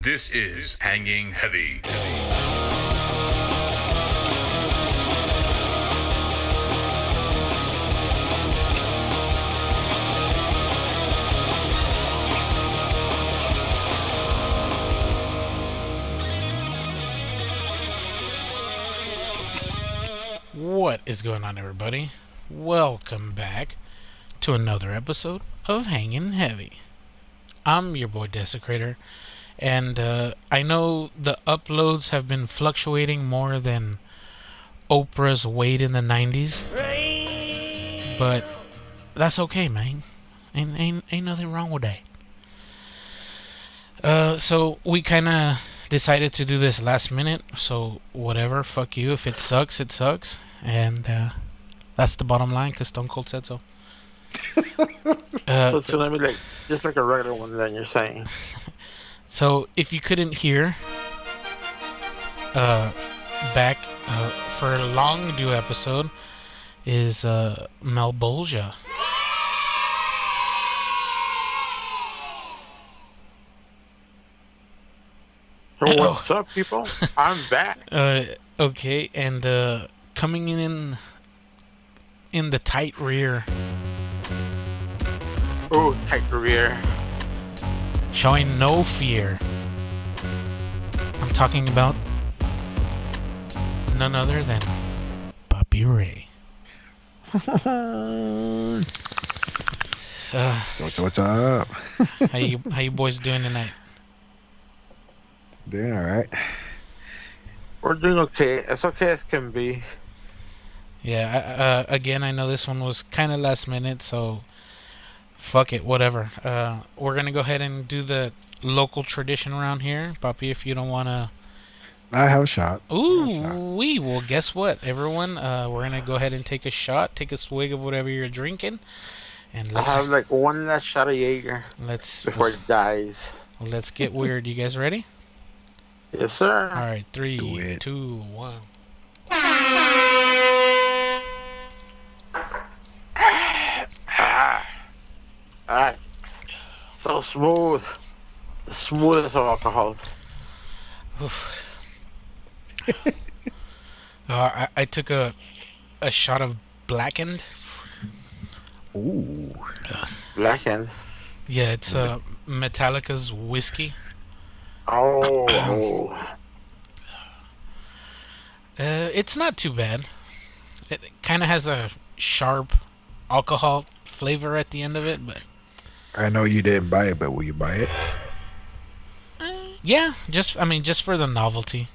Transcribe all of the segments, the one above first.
This is Hanging Heavy. What is going on, everybody? Welcome back to another episode of Hanging Heavy. I'm your boy Desecrator, and I know the uploads have been fluctuating more than Oprah's weight in the 90s, but that's okay, man. Ain't nothing wrong with that. So we kind of decided to do this last minute, so whatever, fuck you. If it sucks, it sucks. And that's the bottom line, because Stone Cold said so. So it's gonna be like just like a regular one, then you're saying. So if you couldn't hear, back for a long due episode is Malbolgia. So what's up, people? I'm back. Okay, and coming in the tight rear, Oh, tight rear. showing no fear. I'm talking about none other than Bobby Ray. What's up? How you boys doing tonight? Doing all right. We're doing okay. As okay as can be. Yeah, again, I know this one was kind of last minute, so fuck it, whatever. We're gonna go ahead and do the local tradition around here, Papi. If you don't wanna, I have a shot. well, guess what, everyone? We're gonna go ahead and take a shot, take a swig of whatever you're drinking, and I have like one last shot of Jaeger before it dies. let's get weird. You guys ready? Yes, sir. All right, Do 3, it. 2, 1. Alright. So smooth. The smoothest of alcohols. I took a shot of Blackened. Ooh. Blackened. Yeah, it's Metallica's whiskey. Oh. It's not too bad. It kind of has a sharp alcohol flavor at the end of it, but I know you didn't buy it, but will you buy it? yeah, just for the novelty.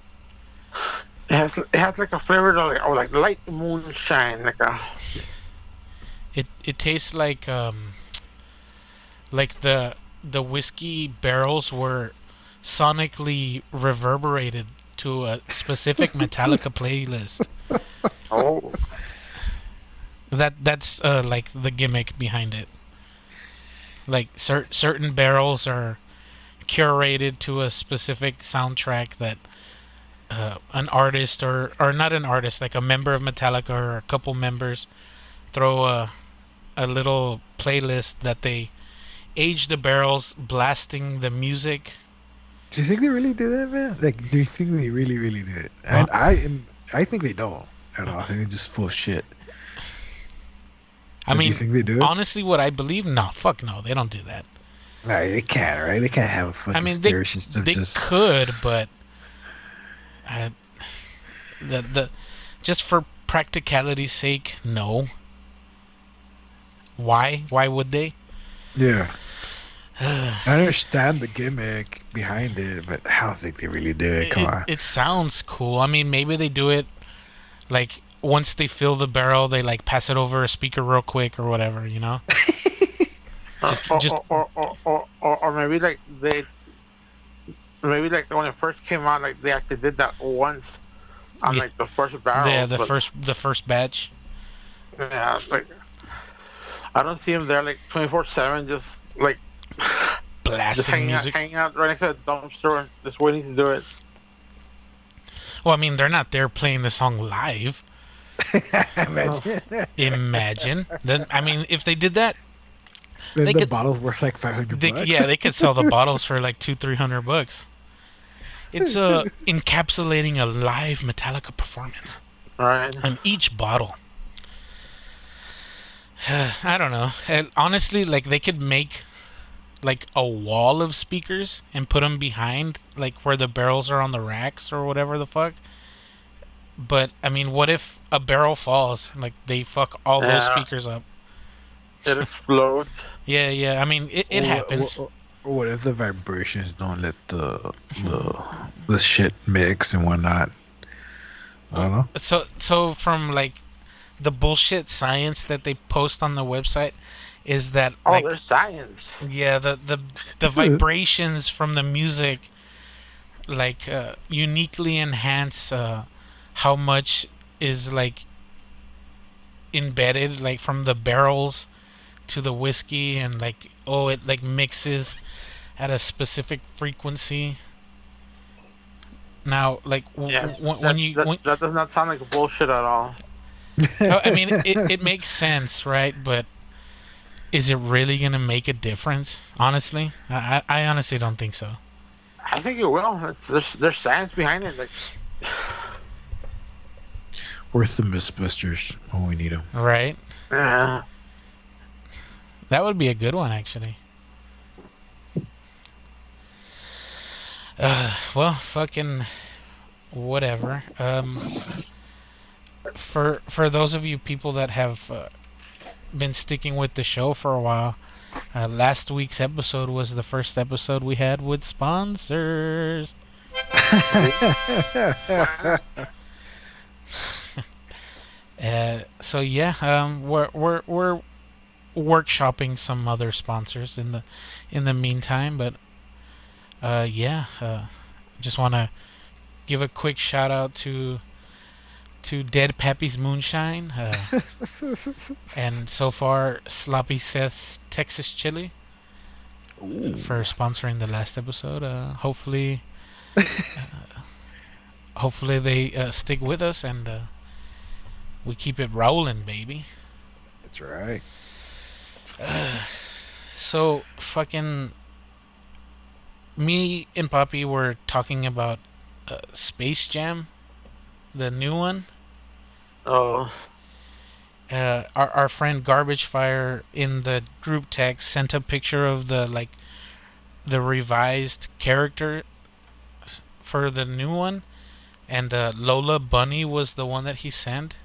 It has like a flavor of like light moonshine, like a. It tastes like the whiskey barrels were sonically reverberated to a specific Metallica playlist. Oh. That's like the gimmick behind it. Like certain barrels are curated to a specific soundtrack that an artist or not an artist, like a member of Metallica or a couple members throw a little playlist that they age the barrels, blasting the music. Do you think they really do that, man? Like, do you think they really, really do it? Huh? And I think they don't at all. I think they're just full of shit. I Do mean, you think they do it? honestly, what I believe, no, fuck no, they don't do that. No, they can't, right? They can't have a fucking I mean, stereo system they just. could, but the just for practicality's sake, no. Why? Why would they? Yeah. I understand the gimmick behind it, but I don't think they really do it. Come on. It sounds cool. I mean, maybe they do it like once they fill the barrel, they like pass it over a speaker real quick or whatever, you know? Or maybe like maybe like when it first came out, like they actually did that once on Yeah. like the first barrel. Yeah, the but, first batch. Yeah, like I don't see him there like 24/7, just like Blasting just music. hanging out right next to the dumpster, just waiting to do it. Well, I mean, they're not there playing the song live. Imagine. Imagine. Then, I mean, if they did that, Then They the could- bottle's worth like $500. they, yeah, they could sell the bottles for like $200-300. It's encapsulating a live Metallica performance Right. on each bottle. I don't know. And honestly, like they could make like a wall of speakers and put them behind like where the barrels are on the racks or whatever the fuck. But I mean, what if a barrel falls? Like they fuck all those Yeah. speakers up. It explodes. Yeah, yeah. I mean, it happens. What if the vibrations don't let the shit mix and whatnot? I don't know. So from like the bullshit science that they post on the website is that Oh, like there's science. yeah the vibrations from the music like uniquely enhance how much is like embedded like from the barrels to the whiskey and like it like mixes at a specific frequency. Now like Yes. when you That does not sound like bullshit at all. I mean it makes sense, right? But is it really gonna make a difference? Honestly, I honestly don't think so. I think it will. There's science behind it. Like, Worth the Mythbusters when we need them. Right? yeah. That would be a good one, actually. Well, fucking whatever. For those of you people that have been sticking with the show for a while, last week's episode was the first episode we had with sponsors. So yeah, we're workshopping some other sponsors in the meantime, but just want to give a quick shout out to Dead Pappy's Moonshine, and so far Sloppy Seth's Texas Chili for sponsoring the last episode. Hopefully they stick with us and we keep it rolling, baby. That's right. So fucking me and Poppy were talking about Space Jam, the new one. Oh. Our friend Garbage Fire in the group text sent a picture of the revised character for the new one, and Lola Bunny was the one that he sent,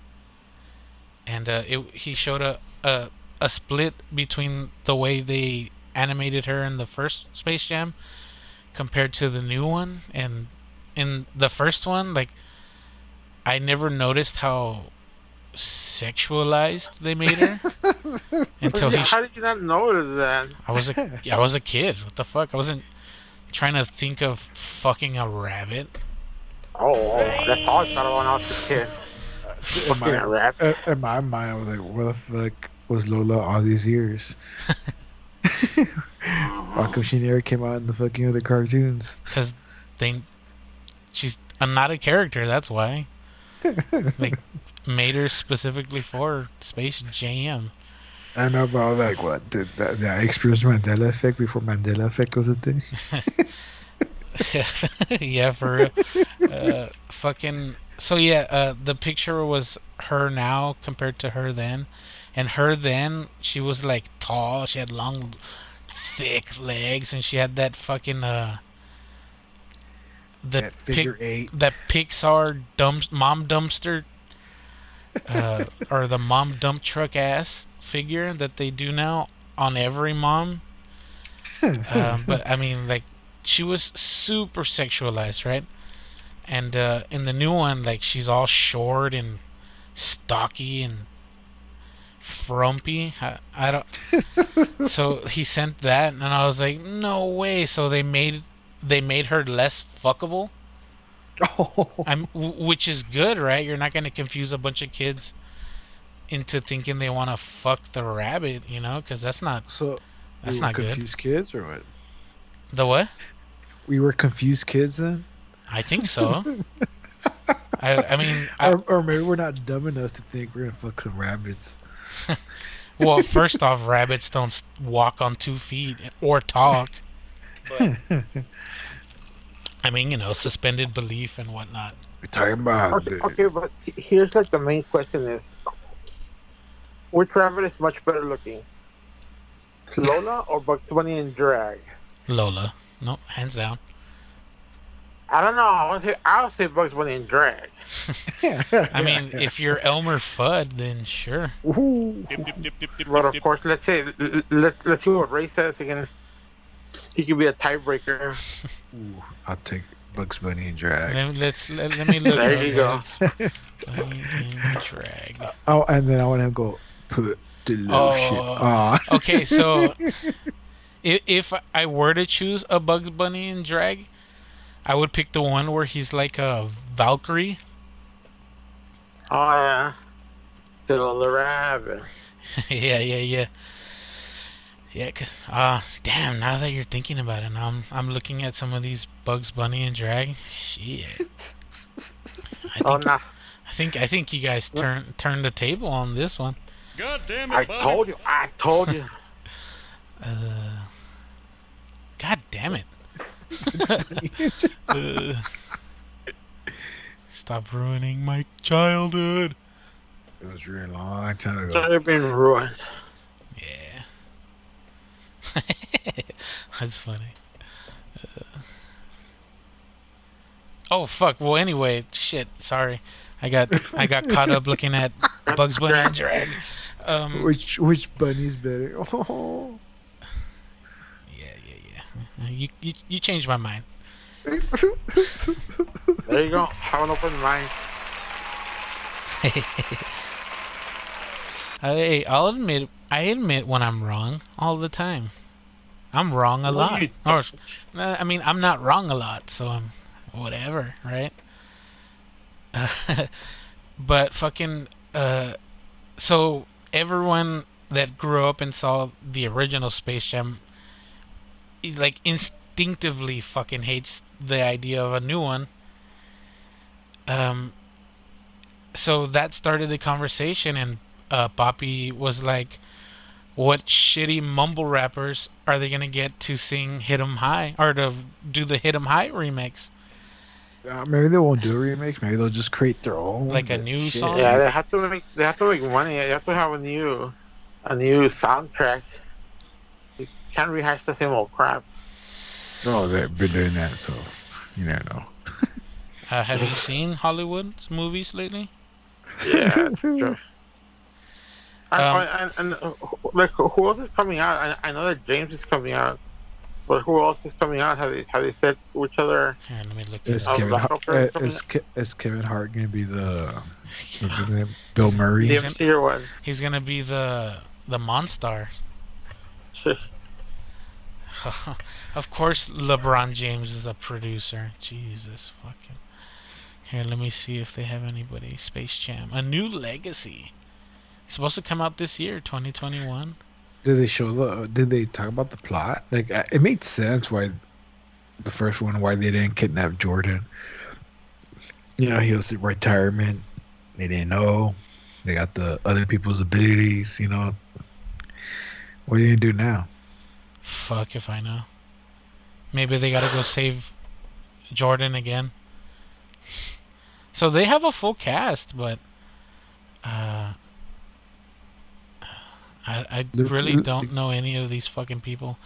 and he showed a split between the way they animated her in the first Space Jam compared to the new one. And in the first one, like, I never noticed how sexualized they made her until How did you not notice that? I was a kid. What the fuck? I wasn't trying to think of fucking a rabbit. Oh, that's all I thought about when I was a kid. Fucking a rabbit. In my mind, I was like, where the fuck was Lola all these years? How come she never came out in the fucking other cartoons? Because she's not a character, that's why. Like, made her specifically for Space Jam. I know about like what the experienced Mandela effect before Mandela effect was a thing. Yeah, for real. Fucking. So yeah, the picture was her now compared to her then, and her then she was like tall. She had long, thick legs, and she had that fucking That figure eight. that Pixar mom dumpster, or the mom dump truck ass figure that they do now on every mom. But I mean, like, she was super sexualized, right? And in the new one, like, she's all short and stocky and frumpy. I don't. So he sent that, and I was like, no way. So they made her less fuckable. Oh. Which is good, right? You're not gonna confuse a bunch of kids into thinking they want to fuck the rabbit, you know? Because that's not not good. Confused kids or what? The what? We were confused kids then. I think so. I mean, or maybe we're not dumb enough to think we're gonna fuck some rabbits. well, first off, rabbits don't walk on 2 feet or talk. But I mean, suspended belief and whatnot. We're talking about Okay, but here's like the main question is, which rabbit is much better looking, Lola or Bugs Bunny in drag? Lola. No, hands down. I don't know. I would say Bugs Bunny in drag. I mean, if you're Elmer Fudd, then sure. Ooh. But of course, let's see what Ray says. He can be a tiebreaker. Ooh, I'll take Bugs Bunny and drag. Let me look. There up you go. Bugs Bunny in drag. Oh, and then I want to go put the lotion on. Okay, so if I were to choose a Bugs Bunny in drag, I would pick the one where he's like a Valkyrie. Oh yeah, still the rabbit. Yeah. Damn. Now that you're thinking about it, now I'm looking at some of these Bugs Bunny and drag. Shit. Oh nah. I think you guys turned the table on this one. God damn it, I Bobby. told you. God damn it. Stop ruining my childhood. It was really long time ago. Sorry, been ruined. Yeah. That's funny. Oh fuck. Well, anyway, shit. Sorry, I got caught up looking at Bugs Bunny and drag. Which bunny's better? Oh. Yeah. You changed my mind. There you go. Have an open mind. Hey, I admit when I'm wrong all the time. I'm wrong a lot. Or, I mean, I'm not wrong a lot, so I'm whatever, right? But fucking, so everyone that grew up and saw the original Space Jam, like instinctively fucking hates the idea of a new one. So that started the conversation, and Poppy was like, what shitty mumble rappers are they gonna get to sing Hit 'em High, or to do the Hit 'em High remix? Maybe they won't do a remix. Maybe they'll just create their own. Like a new shit. song? Yeah, they have to make money. You have to have a new soundtrack. You can't rehash the same old crap. Oh, they've been doing that, so you never know. Have you seen Hollywood's movies lately? Yeah, it's true. And like, who else is coming out? I know that James is coming out, but who else is coming out? Have they said which other? Here, let me look Is it up. Kevin Hart gonna be the what's his name? Bill Murray? The MC or what? He's gonna be the Monstar. Of course, LeBron James is a producer. Jesus fucking. Here, let me see if they have anybody. Space Jam, A New Legacy. It's supposed to come out this year, 2021. Did they talk about the plot? Like, it made sense why the first one, why they didn't kidnap Jordan. He was in retirement. They didn't know. They got the other people's abilities. What are you gonna do now? Fuck if I know. Maybe they gotta go save Jordan again. So they have a full cast, but I really don't know any of these fucking people.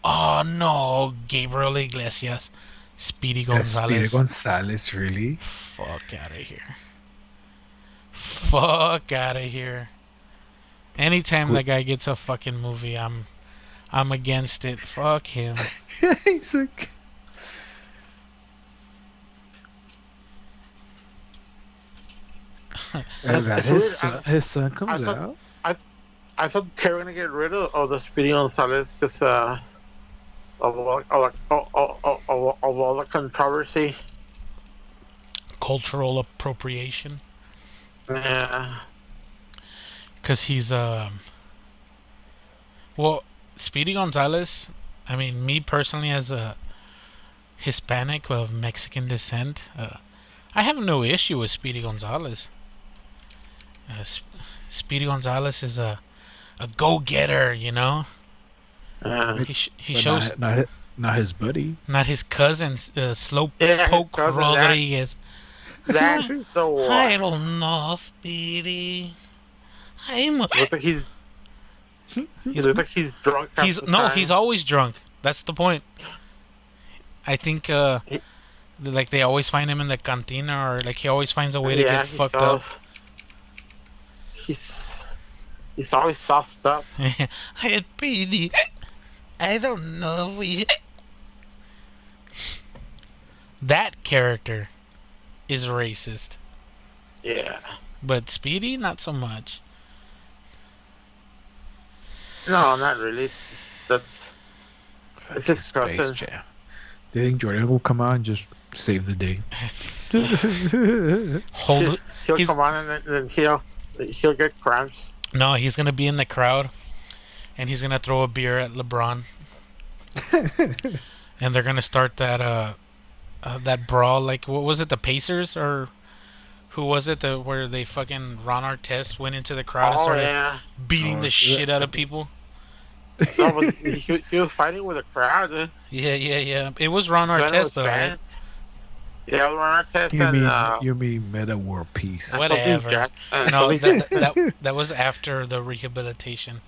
Oh no, Gabriel Iglesias, Speedy Gonzalez. Speedy Gonzalez, really? Fuck out of here. Fuck out of here. Anytime that guy gets a fucking movie, I'm against it. Fuck him. He's like... his son comes out. I thought they were gonna get rid of the Speedy Gonzalez because of all the controversy. Cultural appropriation. Yeah. Because he's well, Speedy Gonzalez, I mean, me personally as a Hispanic of Mexican descent, I have no issue with Speedy Gonzalez. Speedy Gonzalez is a go-getter, Yeah. He shows Not his buddy. Not his cousin, Slowpoke Yeah, his cousin, Rodriguez. that's the I one. don't know, Speedy. I'm. Looks like he's He's, looks like he's drunk. half he's the no, time. he's always drunk. That's the point. I think like they always find him in the cantina, or like he always finds a way to get he's fucked always- up. He's always sauced up. Hey, Speedy. I don't know. That character is racist, Yeah. but Speedy not so much. No, not really. That's it's his Space cousin. Jam. Do you think Jordan will come out and just save the day? Hold. He'll He's- come on and then he'll get cramps. No, he's gonna be in the crowd, and he's gonna throw a beer at LeBron, and they're gonna start that brawl. Like, what was it, the Pacers, or who was it, where they fucking Ron Artest went into the crowd and Oh started yeah. beating Oh, the shit out of people? No, but he was fighting with a crowd. Yeah. It was Ron Then it was Artest though, right? fans. Yeah, Ron Artest you and mean you mean Meta World Peace? What? Whatever. Jack, No, Philly- that was after the rehabilitation.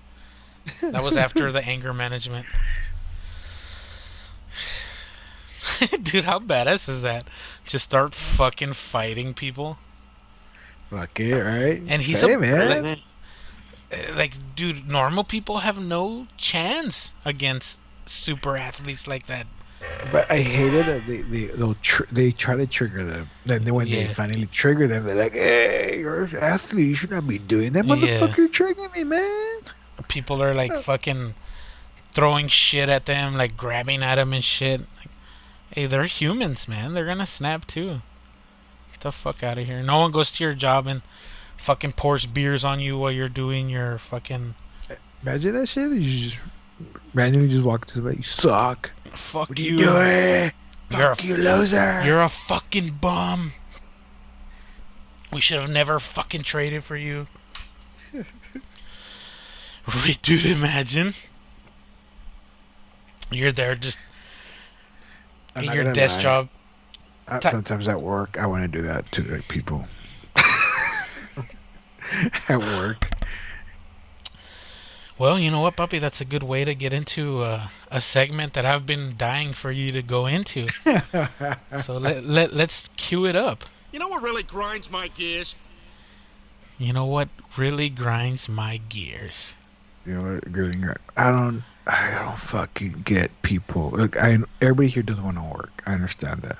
That was after the anger management. Dude, how badass is that? Just start fucking fighting people. Fuck it, right? And he's Say, a- man. Like, dude, normal people have no chance against super athletes like that. But I hated that they try to trigger them. Then when they Yeah. finally trigger them, they're like, "Hey, you're an athlete. You should not be doing that, Yeah. motherfucker. You're triggering me, man." People are like fucking throwing shit at them, like grabbing at them and shit. Like, hey, they're humans, man. They're gonna snap too. Get the fuck out of here. No one goes to your job and fucking pours beers on you while you're doing your fucking Imagine that shit. You just randomly just walk to the bed. You suck. fuck What are you. you doing? You're Fuck you, loser. You're a fucking bum. We should have never fucking traded for you. Wait, dude, imagine. You're there just I'm in not your gonna desk lie. job. Ti- Sometimes at work, I want to do that to like people. At work. Well, you know what, puppy? That's a good way to get into a segment that I've been dying for you to go into. So let's cue it up. You know what really grinds my gears? You know what really grinds my gears? You know what, girl, I don't fucking get people. Look, everybody here doesn't want to work. I understand that.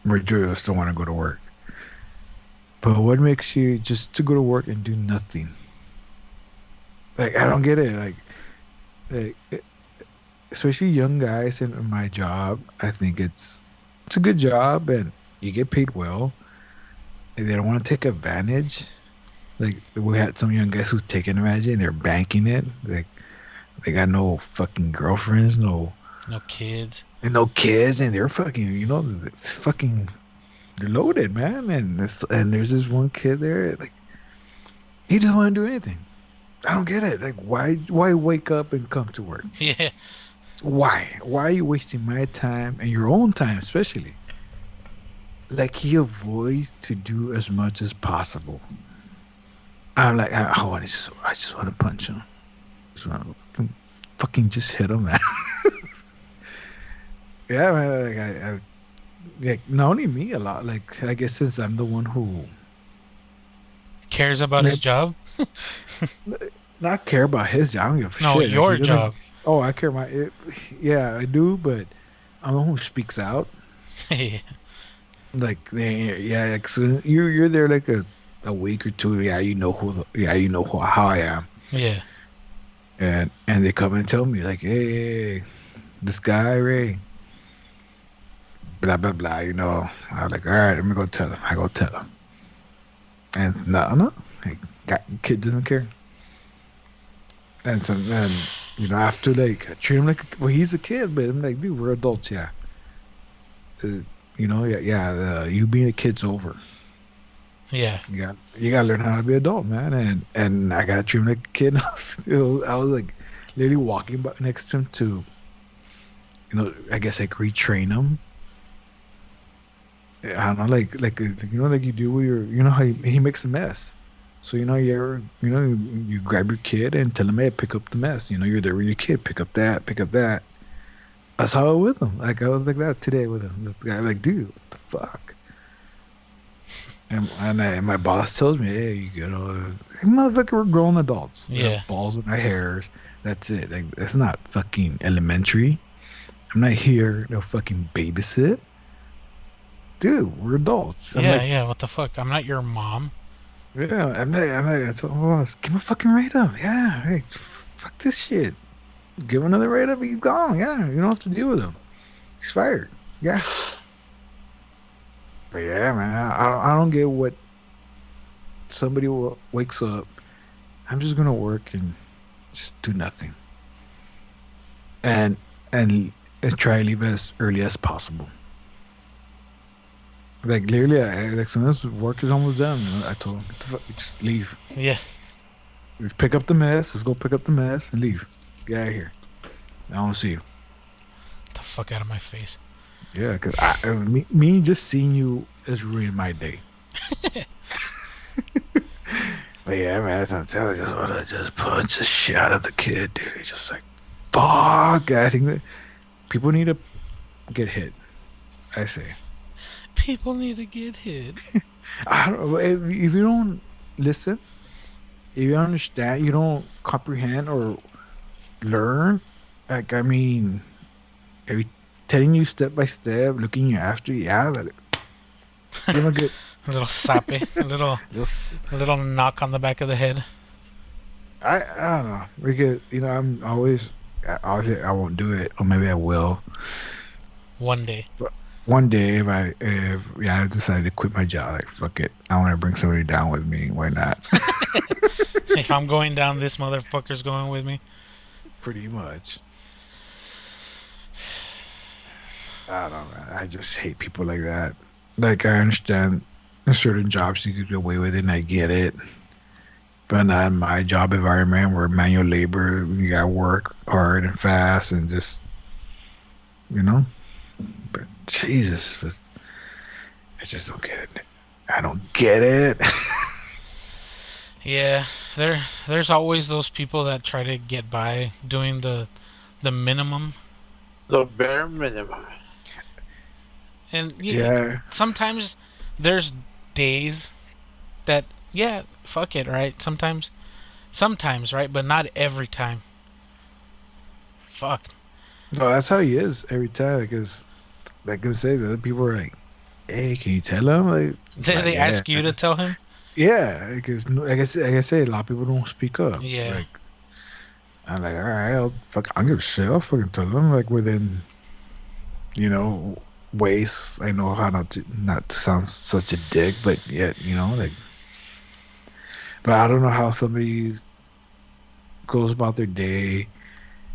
Majority of us don't want to go to work. But what makes you just to go to work and do nothing? Like, I don't get it. Especially young guys in my job, I think it's a good job and you get paid well. And they don't want to take advantage. Like, we had some young guys who's taking advantage and they're banking it. Like, they got no fucking girlfriends, no kids. and no kids, and they're fucking, they're loaded, man. And there's this one kid there, like, he doesn't want to do anything. I don't get it. Like, why wake up and come to work? Yeah. Why are you wasting my time and your own time, especially? Like, he avoids to do as much as possible. I'm like, I just want to punch him. Just want to fucking just hit him, man. Yeah, man. Like, I like, not only me a lot. Like, I guess since I'm the one who Cares about his job? not care about his job. I don't give a No, shit. Like, your he doesn't- job. Oh, I care about it. Yeah, I do, but I'm the one who speaks out. Like, like, so you're there like a week or two. Yeah, you know how I am. Yeah. And they come and tell me, like, hey, this guy, Ray, blah, blah, blah, I'm like, all right, let me go tell him. I go tell him. And no, kid doesn't care. And so then, after, like, I treat him like, well, he's a kid, but I'm like, dude, we're adults, yeah. You being a kid's over. Yeah. You gotta learn how to be an adult, man. And I gotta treat him like a kid. I was like literally walking next to him to I guess like retrain them. I don't know, like like you do with your, how he makes a mess. So you grab your kid and tell him, hey, pick up the mess. You're there with your kid, pick up that, pick up that. That's how I was with him. Like I was like that today with him. This guy, like, dude, what the fuck? And my boss tells me, hey, hey, motherfucker, we're grown adults. We have Yeah. balls in our hairs. That's it. Like that's not fucking elementary. I'm not here to fucking babysit. Dude, we're adults. I'm Yeah, like, yeah. What the fuck? I'm not your mom. yeah, I told my boss, give him a fucking write up. Yeah, hey, fuck this shit. Give him another write up, he's gone. Yeah, you don't have to deal with him. He's fired. Yeah. But yeah, man, I don't get what somebody wakes up. I'm just gonna work and just do nothing, and and try to leave as early as possible. Like literally, like soon as work is almost done, I told him, get the fuck, just leave. Yeah. Let's pick up the mess. Let's go pick up the mess and leave. Get out of here. I don't see you. Get the fuck out of my face. Yeah, because me just seeing you has ruined my day. But yeah, man, that's what I'm telling you. I just want to just punch the shit out of the kid, dude. He's just like, fuck. I think that people need to get hit. I say. People need to get hit. I don't know. If you don't listen, if you don't understand, you don't comprehend or learn. Like, I mean, every telling you step by step, looking you after, yeah, that give him a good. A little sappy. Just, A little knock on the back of the head. I don't know, because I'm always obviously I won't do it, or maybe I will One day. one day if I decide to quit my job. Like, fuck it, I want to bring somebody down with me. Why not? If I'm going down, this motherfucker's going with me. Pretty much. I don't know. I just hate people like that. Like, I understand in certain jobs you could get away with it, and I get it. But not in my job environment where manual labor, you gotta work hard and fast and just, But Jesus, I just don't get it. I don't get it. Yeah, there's always those people that try to get by doing the minimum. The bare minimum. And Yeah. sometimes there's days that, yeah, fuck it, right? Sometimes, right? But not every time. Fuck. No, that's how he is every time. Because, like I say, the other people are like, "Hey, can you tell him?" Like, They yeah, ask you to tell him? yeah, because like I say, a lot of people don't speak up. Yeah. Like, I'm like, all right, I don't give a shit. I'll fucking tell them, like, within, ways. I know how not to sound such a dick, but yet, like. But I don't know how somebody goes about their day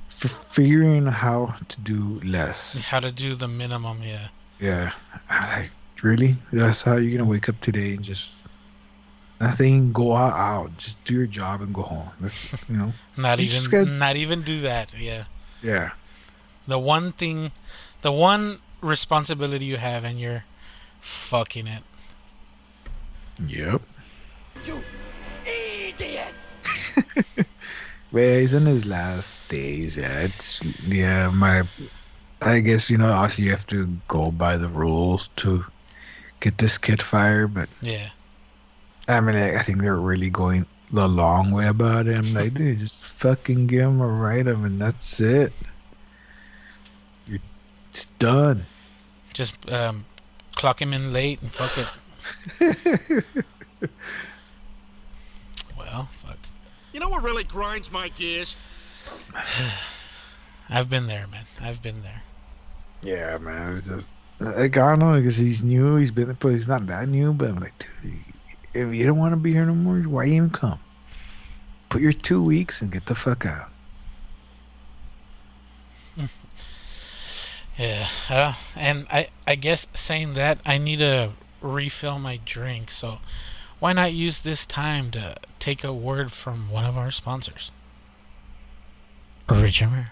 for figuring how to do less. How to do the minimum, yeah. Yeah, really? That's how you're gonna wake up today and just nothing, go out, just do your job and go home. That's Not You just gotta- not even do that, yeah. yeah. The one responsibility you have, and you're fucking it. Yep. You idiots! Well, he's in his last days. I guess obviously you have to go by the rules to get this kid fired, but Yeah. I mean, I think they're really going the long way about it. I'm like, dude, just fucking give him a write-up and that's it. It's done. Just clock him in late and fuck it. Well, fuck. You know what really grinds my gears? I've been there, man. I've been there. Yeah, man. It's just like, I don't know, because he's new. He's been, but he's not that new. But I'm like, dude, if you don't want to be here no more, why even come? Put your 2 weeks and get the fuck out. Yeah. And I guess saying that, I need to refill my drink. So why not use this time to take a word from one of our sponsors? Richard.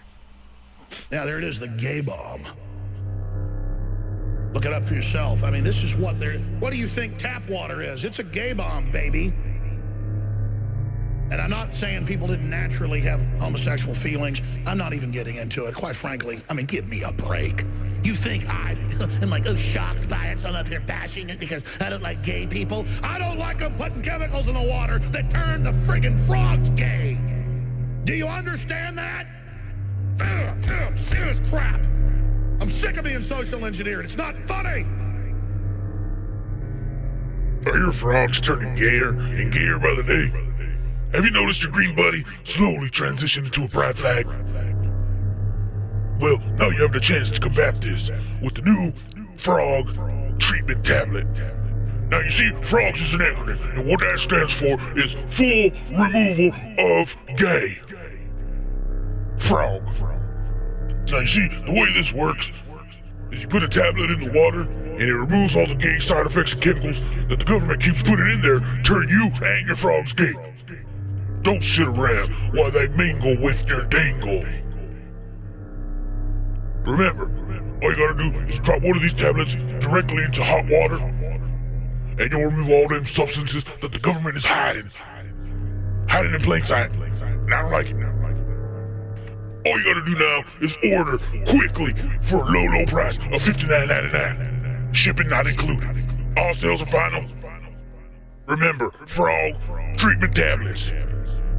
Yeah, there it is, the gay bomb. Look it up for yourself. I mean, this is what they're... What do you think tap water is? It's a gay bomb, baby. And I'm not saying people didn't naturally have homosexual feelings. I'm not even getting into it. Quite frankly, I mean, give me a break. You think I am like, oh, shocked by it, so I'm up here bashing it because I don't like gay people? I don't like them putting chemicals in the water that turn the friggin' frogs gay. Do you understand that? I'm sick of this crap. I'm sick of being social engineered. It's not funny. Are your frogs turning gayer and gayer by the day? Have you noticed your green buddy slowly transition into a pride flag? Well, now you have the chance to combat this with the new frog treatment tablet. Now you see, frogs is an acronym, and what that stands for is full removal of gay. Frog. Now you see, the way this works is you put a tablet in the water, and it removes all the gay side effects and chemicals that the government keeps putting in there to turn you and your frogs gay. Don't sit around while they mingle with your dangle. Remember, all you gotta do is drop one of these tablets directly into hot water, and you'll remove all them substances that the government is hiding. Hiding in plain sight. And I don't like it. All you gotta do now is order quickly for a low price of $59.99. Shipping not included. All sales are final. Remember, frog treatment tablets.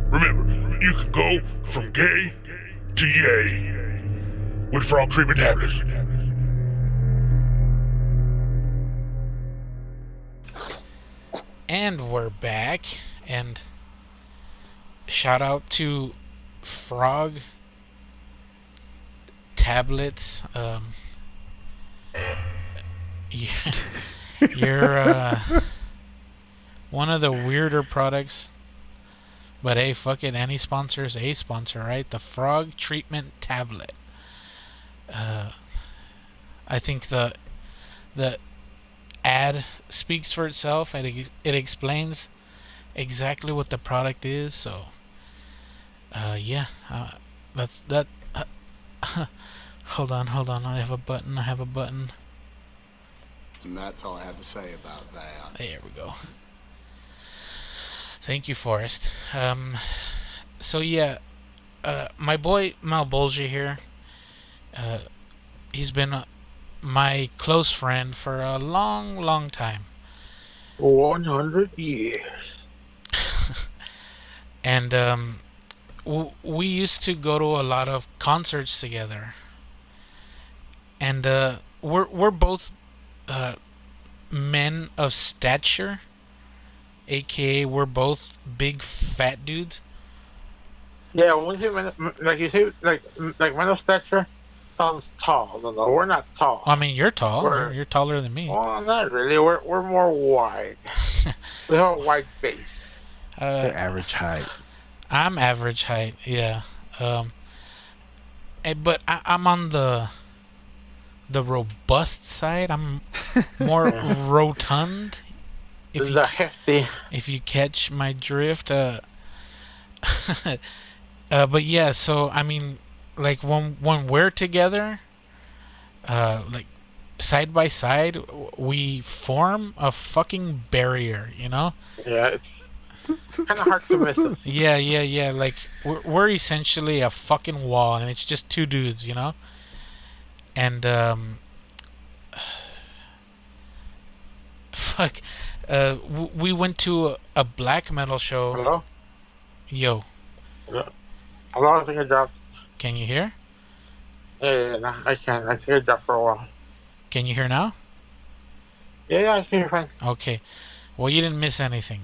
Remember, you can go from gay to yay with frog treatment tablets. And we're back, and shout out to frog tablets. You're one of the weirder products, but hey, fuck it, any sponsor is a sponsor, right? The frog treatment tablet. I think the ad speaks for itself, and it explains exactly what the product is. So yeah, that's that. Hold on, I have a button. And that's all I have to say about that. There we go. Thank you, Forrest. So yeah, my boy Malbolgia here, he's been my close friend for a long time. 100 years. And we used to go to a lot of concerts together. And we're both men of stature, aka we're both big fat dudes. Yeah, when you say men of stature sounds tall. No, we're not tall. I mean, you're tall. You're taller than me. Well, not really. We're more wide. We have a wide base. The average height. I'm average height, yeah. But I'm on the robust side. I'm more rotund. Hefty. If you catch my drift. But yeah, so I mean, like when we're together, like side by side, we form a fucking barrier, you know? Yeah, it's kind of hard to miss us. Yeah. Like we're essentially a fucking wall, and it's just two dudes, you know? And fuck, we went to a black metal show. Hello? Yo. Hello, I think I dropped. Can you hear? Yeah, no, I can. I think I dropped for a while. Can you hear now? Yeah, I think you're fine. Okay. Well, you didn't miss anything.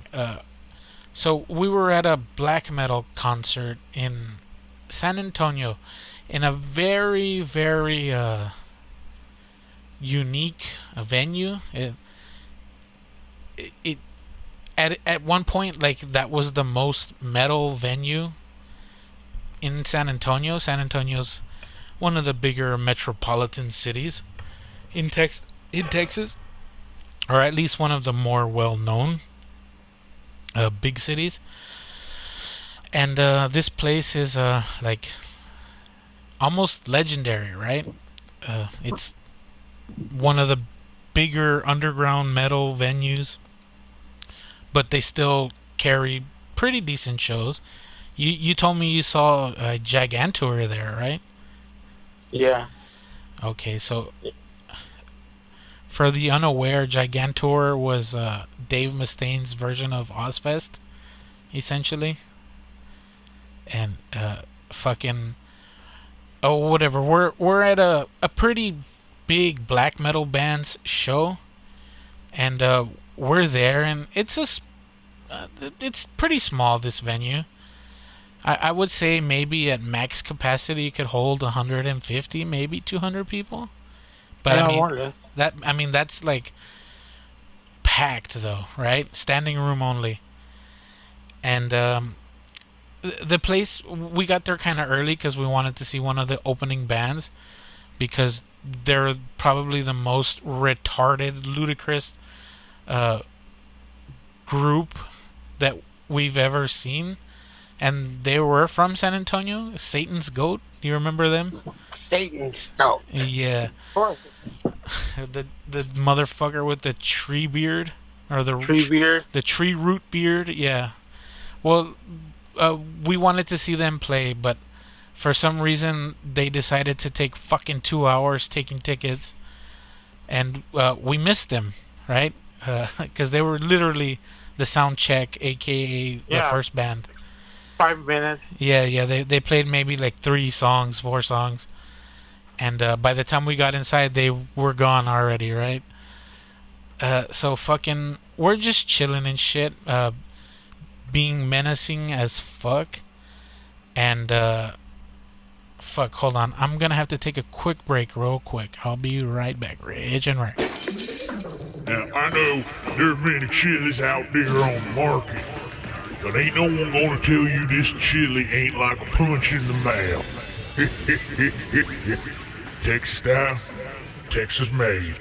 So we were at a black metal concert in San Antonio, in a very, very unique venue. It at one point, like, that was the most metal venue in San Antonio. San Antonio's one of the bigger metropolitan cities in Texas, or at least one of the more well-known big cities. And this place is like almost legendary, right? It's one of the bigger underground metal venues, but they still carry pretty decent shows. You told me you saw Gigantor there, right? Yeah. Okay, so for the unaware, Gigantor was Dave Mustaine's version of Ozfest, essentially. And fucking oh whatever. We're at a pretty big black metal band's show, and we're there, and it's just it's pretty small, this venue. I would say maybe at max capacity it could hold 150, maybe 200 people. But Yeah, I mean more or less. that's like packed though, right? Standing room only. And the place, we got there kind of early because we wanted to see one of the opening bands, because they're probably the most retarded, ludicrous group that we've ever seen. And they were from San Antonio, Satan's Goat. Do you remember them? Satan's no. Yeah. Of course. The motherfucker with the tree beard, or the Tree beard. the tree root beard. Yeah. Well, we wanted to see them play, but for some reason they decided to take fucking 2 hours taking tickets, and we missed them, right? Because they were literally the sound check, aka the Yeah. first band. 5 minutes. Yeah. They played maybe like 4 songs, and by the time we got inside, they were gone already, right? So fucking, we're just chilling and shit, being menacing as fuck, and fuck. Hold on, I'm gonna have to take a quick break, real quick. I'll be right back, Rich and Rick. Now, I know there are many chilies out there on the market, but ain't no one gonna tell you this chili ain't like a punch in the mouth. Texas style, Texas made.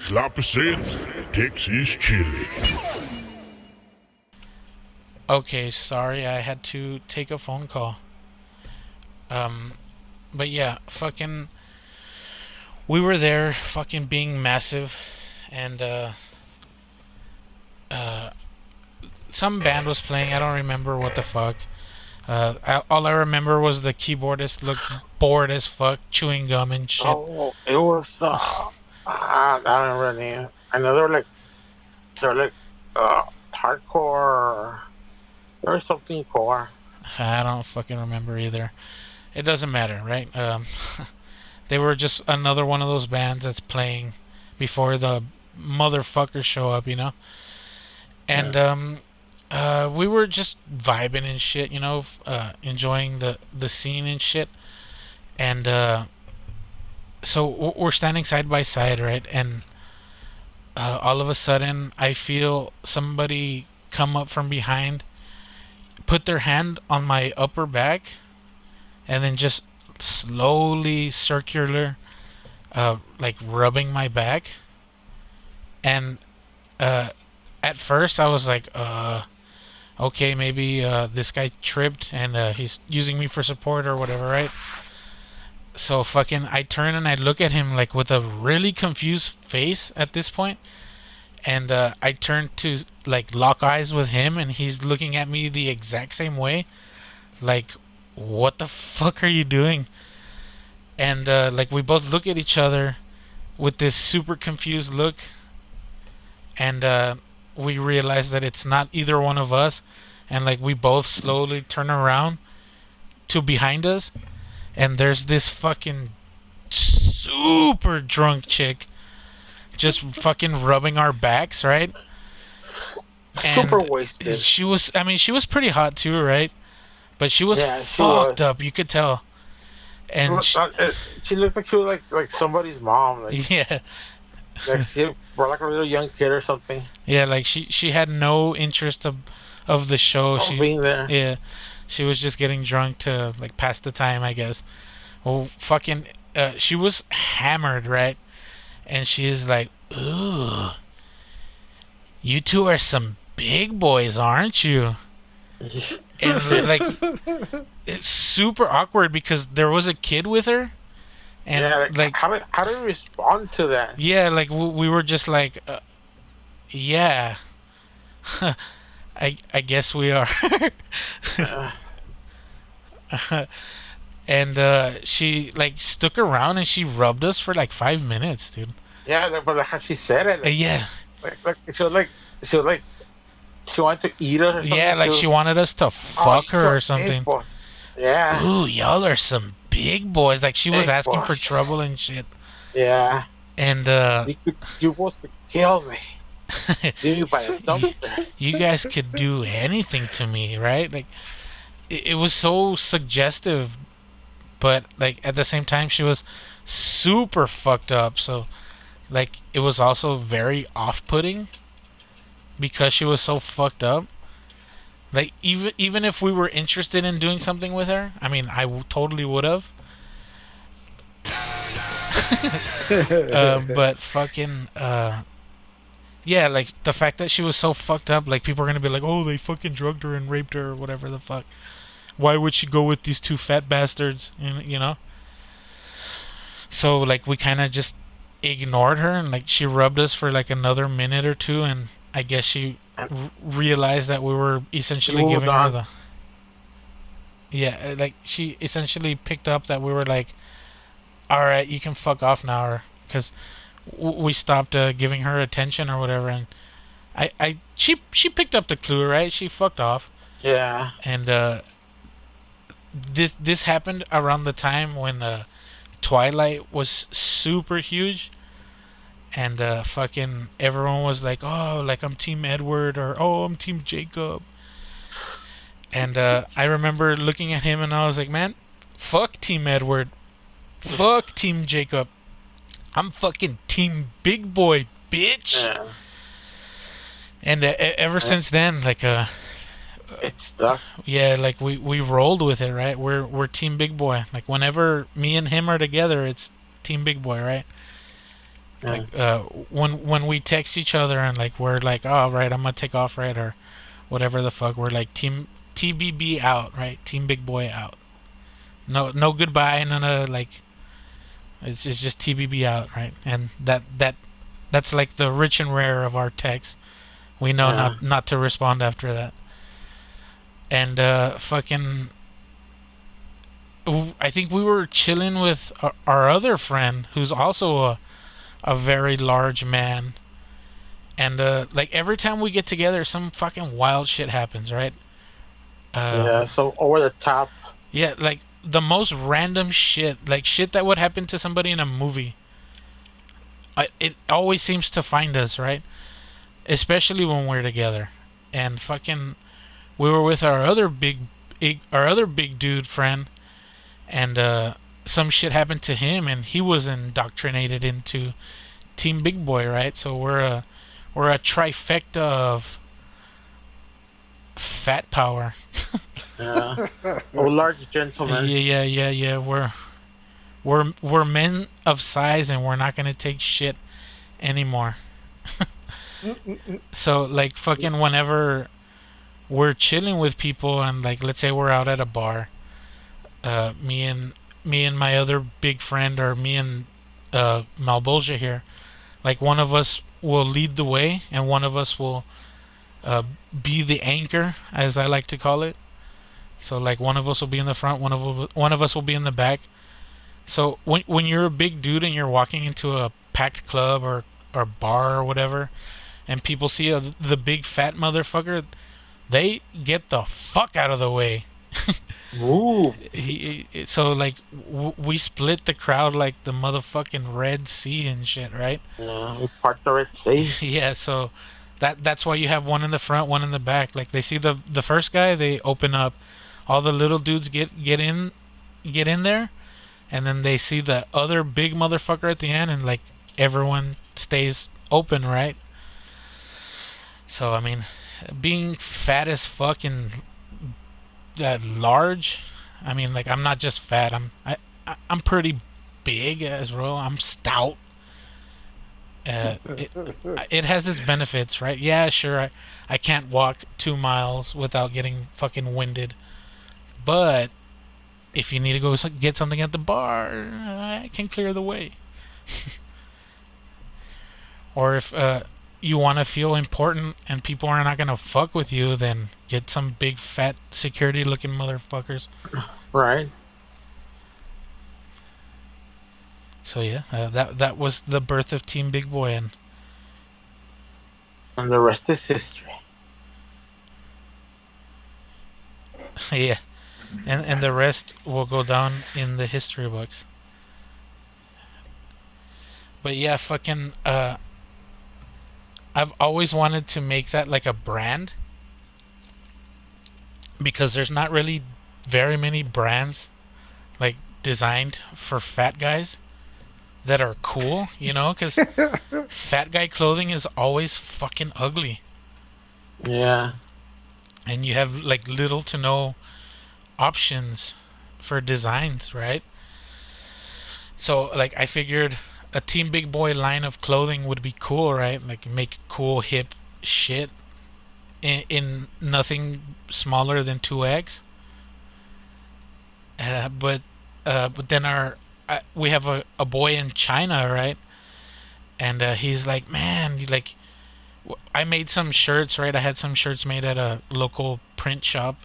Sloppy Seth, Texas chili. Okay, sorry, I had to take a phone call. But yeah, fucking, we were there, fucking being massive, and some band was playing. I don't remember what the fuck. All I remember was the keyboardist looked bored as fuck, chewing gum and shit. Oh, it was. I don't remember the name. I know they're like hardcore. There was something core. I don't fucking remember either. It doesn't matter, right? They were just another one of those bands that's playing before the motherfuckers show up, you know? And we were just vibing and shit, you know, enjoying the scene and shit. And so we're standing side by side, right? And all of a sudden, I feel somebody come up from behind, put their hand on my upper back, and then just slowly circular, like rubbing my back. And at first I was like, okay, maybe this guy tripped and he's using me for support or whatever, right? So fucking, I turn and I look at him like with a really confused face at this point. And I turn to like lock eyes with him, and he's looking at me the exact same way. Like, what the fuck are you doing? And like, we both look at each other with this super confused look. And we realize that it's not either one of us. And like, we both slowly turn around to behind us. And there's this fucking super drunk chick just fucking rubbing our backs, right? Super wasted. She was pretty hot too, right? But she was Yeah, she fucked was. up, you could tell. And She looked like she was like somebody's mom. Like, yeah, or like a little young kid or something. yeah, like she had no interest of the show. Of being there. Yeah, she was just getting drunk to like pass the time, I guess. Well, fucking, she was hammered, right? And she is like, ooh, you two are some big boys, aren't you? and like it's super awkward because there was a kid with her, and Yeah, like how do you respond to that? yeah, like we were just like, yeah, I guess we are. And she like stuck around and she rubbed us for like 5 minutes, dude. Yeah, like, but like how she said it, Yeah, like she was like she wanted to eat us or something. yeah, like she wanted us to fuck her or something. Yeah, Ooh, y'all are some big boys. Like she was Big asking for boys. trouble and shit. yeah. And You supposed to kill me. Leave me by a dumpster. you guys could do anything to me, right? Like it was so suggestive, but like at the same time she was super fucked up. So like it was also very off-putting because she was so fucked up. Like even if we were interested in doing something with her, I mean, totally would have. But fucking yeah, like the fact that she was so fucked up, like people are gonna be like, oh, they fucking drugged her and raped her or whatever the fuck. Why would she go with these two fat bastards? You know. So like we kind of just ignored her, and like she rubbed us for like another minute or two, and I guess she realized that we were essentially Moved giving her on. the yeah, like she essentially picked up that we were like, all right, you can fuck off now, or because we stopped giving her attention or whatever, and she picked up the clue, right? She fucked off, Yeah. and this happened around the time when Twilight was super huge, and fucking everyone was like, oh, like I'm Team Edward, or oh, I'm Team Jacob. And I remember looking at him and I was like, man, fuck Team Edward, fuck Team Jacob, I'm fucking Team Big Boy, bitch. Yeah. And ever since then, like It's stuck. yeah, like we rolled with it, right? We're Team Big Boy. Like whenever me and him are together, it's Team Big Boy, right? Yeah. Like when we text each other and like we're like, oh right, I'm gonna take off, right, or whatever the fuck, we're like Team TBB out, right? Team Big Boy out. No goodbye, none of like. It's just TBB out, right? And that's like the rich and rare of our texts. We know Yeah. not to respond after that. And fucking, I think we were chilling with our other friend, who's also a very large man. And like every time we get together, some fucking wild shit happens, right? Yeah. So over the top. Yeah, like the most random shit, like shit that would happen to somebody in a movie. It always seems to find us, right? Especially when we're together. And fucking, we were with our other big dude friend, and some shit happened to him, and he was indoctrinated into Team Big Boy, right? So we're a trifecta of fat power. Yeah. Oh, large gentleman. Yeah. We're men of size, and we're not gonna take shit anymore. So like fucking whenever we're chilling with people, and like let's say we're out at a bar, me and my other big friend, or me and Malbolgia here, like one of us will lead the way, and one of us will be the anchor, as I like to call it. So like one of us will be in the front, one of us will be in the back. So when you're a big dude and you're walking into a packed club or bar or whatever, and people see the big fat motherfucker, they get the fuck out of the way. Ooh. So like we split the crowd like the motherfucking Red Sea and shit, right? Yeah. We part the Red Sea. Yeah, so that's why you have one in the front, one in the back. Like they see the first guy, they open up. All the little dudes get in there, and then they see the other big motherfucker at the end, and like everyone stays open, right? So I mean, being fat as fuck and large, I mean, like I'm not just fat. I'm pretty big as well. I'm stout, It has its benefits, right? Yeah, sure. I can't walk 2 miles without getting fucking winded, but if you need to go get something at the bar, I can clear the way. Or if you want to feel important and people are not gonna fuck with you, then get some big fat security looking motherfuckers. Right. So yeah, that was the birth of Team Big Boy, and the rest is history. yeah, and the rest will go down in the history books. But yeah, fucking I've always wanted to make that like a brand, because there's not really very many brands like designed for fat guys that are cool, you know, because fat guy clothing is always fucking ugly. Yeah. And you have like little to no options for designs, right? So like I figured a Team Big Boy line of clothing would be cool, right? Like make cool hip shit in nothing smaller than 2X. But then we have a boy in China, right? And he's like, man, I made some shirts, right? I had some shirts made at a local print shop,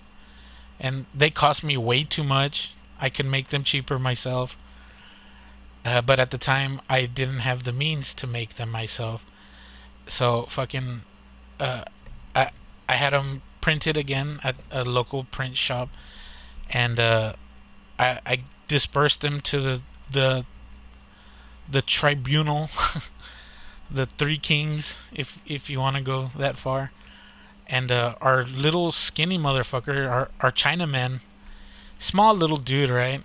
and they cost me way too much. I could make them cheaper myself. But at the time, I didn't have the means to make them myself. So fucking, I had them printed again at a local print shop, and I dispersed them to the tribunal, the Three Kings, if you want to go that far. And our little skinny motherfucker, our Chinaman, small little dude, right?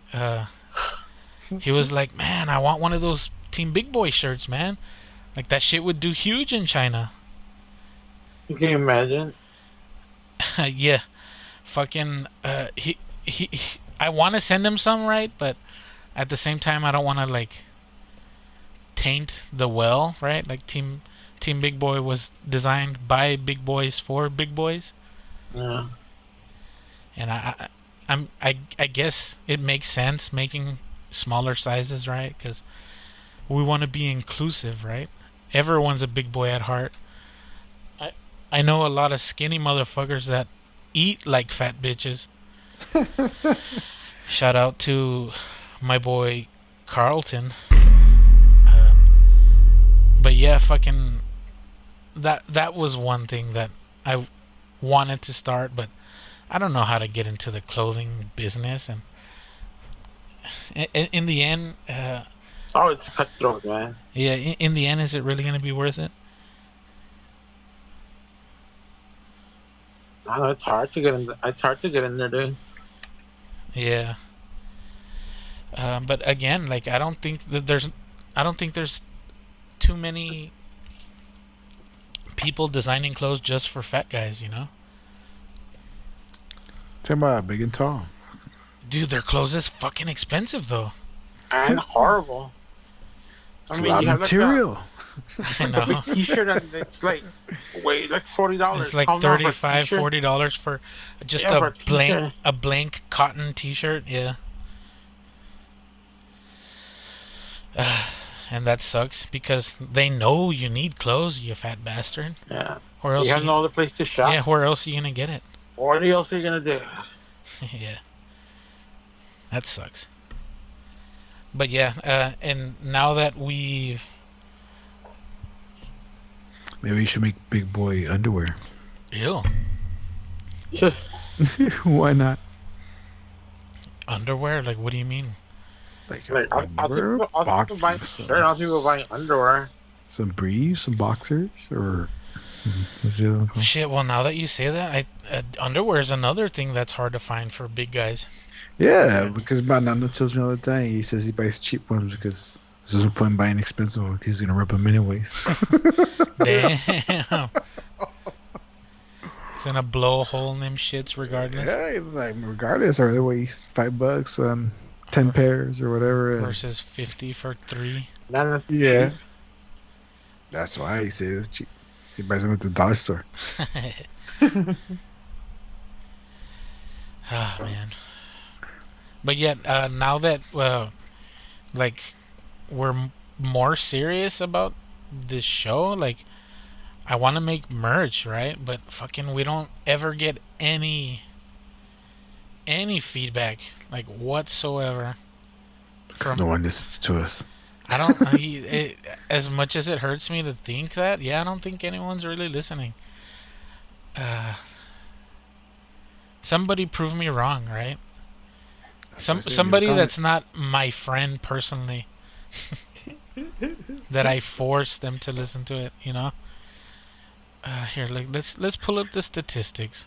He was like, man, I want one of those Team Big Boy shirts, man. Like that shit would do huge in China. You can imagine. Yeah, fucking. He I want to send him some, right? But at the same time, I don't want to like taint the well, right? Like Team Big Boy was designed by big boys for big boys. Yeah. And I guess it makes sense making smaller sizes, right? Because we want to be inclusive, right? Everyone's a big boy at heart. I know a lot of skinny motherfuckers that eat like fat bitches. Shout out to my boy Carlton. But yeah, fucking that was one thing that I wanted to start, but I don't know how to get into the clothing business, and in the end, Oh, it's cutthroat, man. yeah, in the end, is it really gonna be worth it? I know it's hard to get in. It's hard to get in there, dude. Yeah. But again, like I don't think there's too many people designing clothes just for fat guys, you know? Talking about big and tall. Dude, their clothes is fucking expensive though. And horrible. It's a lot of material. I know. A T-shirt and it's like like $40. It's like How long for a $35, t-shirt? $40 for just Yeah, for a a blank cotton T-shirt. Yeah. And that sucks because they know you need clothes, you fat bastard. Yeah. Or else You have no other place to shop. yeah, where else are you gonna get it? What else are you gonna do? Yeah. That sucks. But yeah, and now that we've Maybe you should make big boy underwear. ew, Why not? underwear, like what do you mean? Like Like, underwear, I'll people buying boxers, shirt, I'll people buying underwear. some briefs, some boxers, or what's the other one called? Shit, well now that you say that, underwear is another thing that's hard to find for big guys. Yeah, because my nana tells me all the time. He says he buys cheap ones because there's no point in buying expensive ones because he's gonna rip them anyways. Damn. It's gonna blow a hole in them shits regardless. Yeah, like regardless, or they waste $5 on 10 pairs or whatever. And Versus 50 for 3. Man, that's yeah, cheap. That's why he says it's cheap. He buys them at the dollar store. Oh man. But yet, now that like we're more serious about this show, like I want to make merch, right? But fucking, we don't ever get any feedback, like whatsoever. Because no one listens to us. I don't. As much as it hurts me to think that, yeah, I don't think anyone's really listening. Somebody prove me wrong, right? Somebody that's not my friend personally, that I force them to listen to it. You know. Here, like let's pull up the statistics.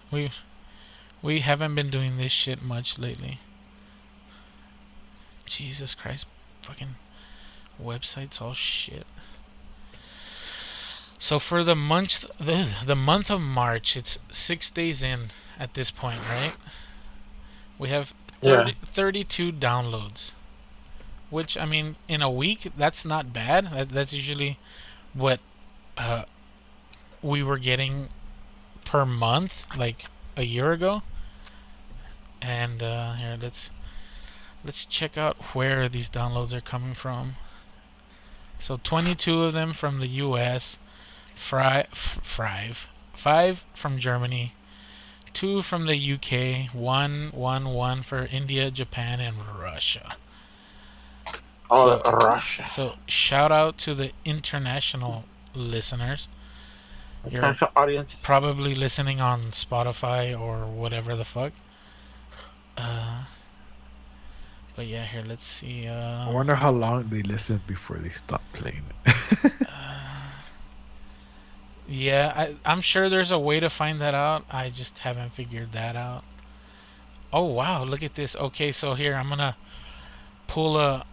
We haven't been doing this shit much lately. Jesus Christ, fucking website's all shit. So for the month of March, it's 6 days in at this point, right? We have 32 downloads, which, I mean, in a week, that's not bad. That's usually what we were getting per month, like a year ago. And here, let's check out where these downloads are coming from. So 22 of them from the U.S., 5 from Germany, 2 from the UK, 1 for India, Japan, and Russia. Russia. So shout out to the international listeners. International audience. Probably listening on Spotify or whatever the fuck. But yeah, here, let's see. I wonder how long they listen before they stop playing it. Yeah, I'm sure there's a way to find that out. I just haven't figured that out. Oh wow, look at this. Okay, so here I'm gonna pull the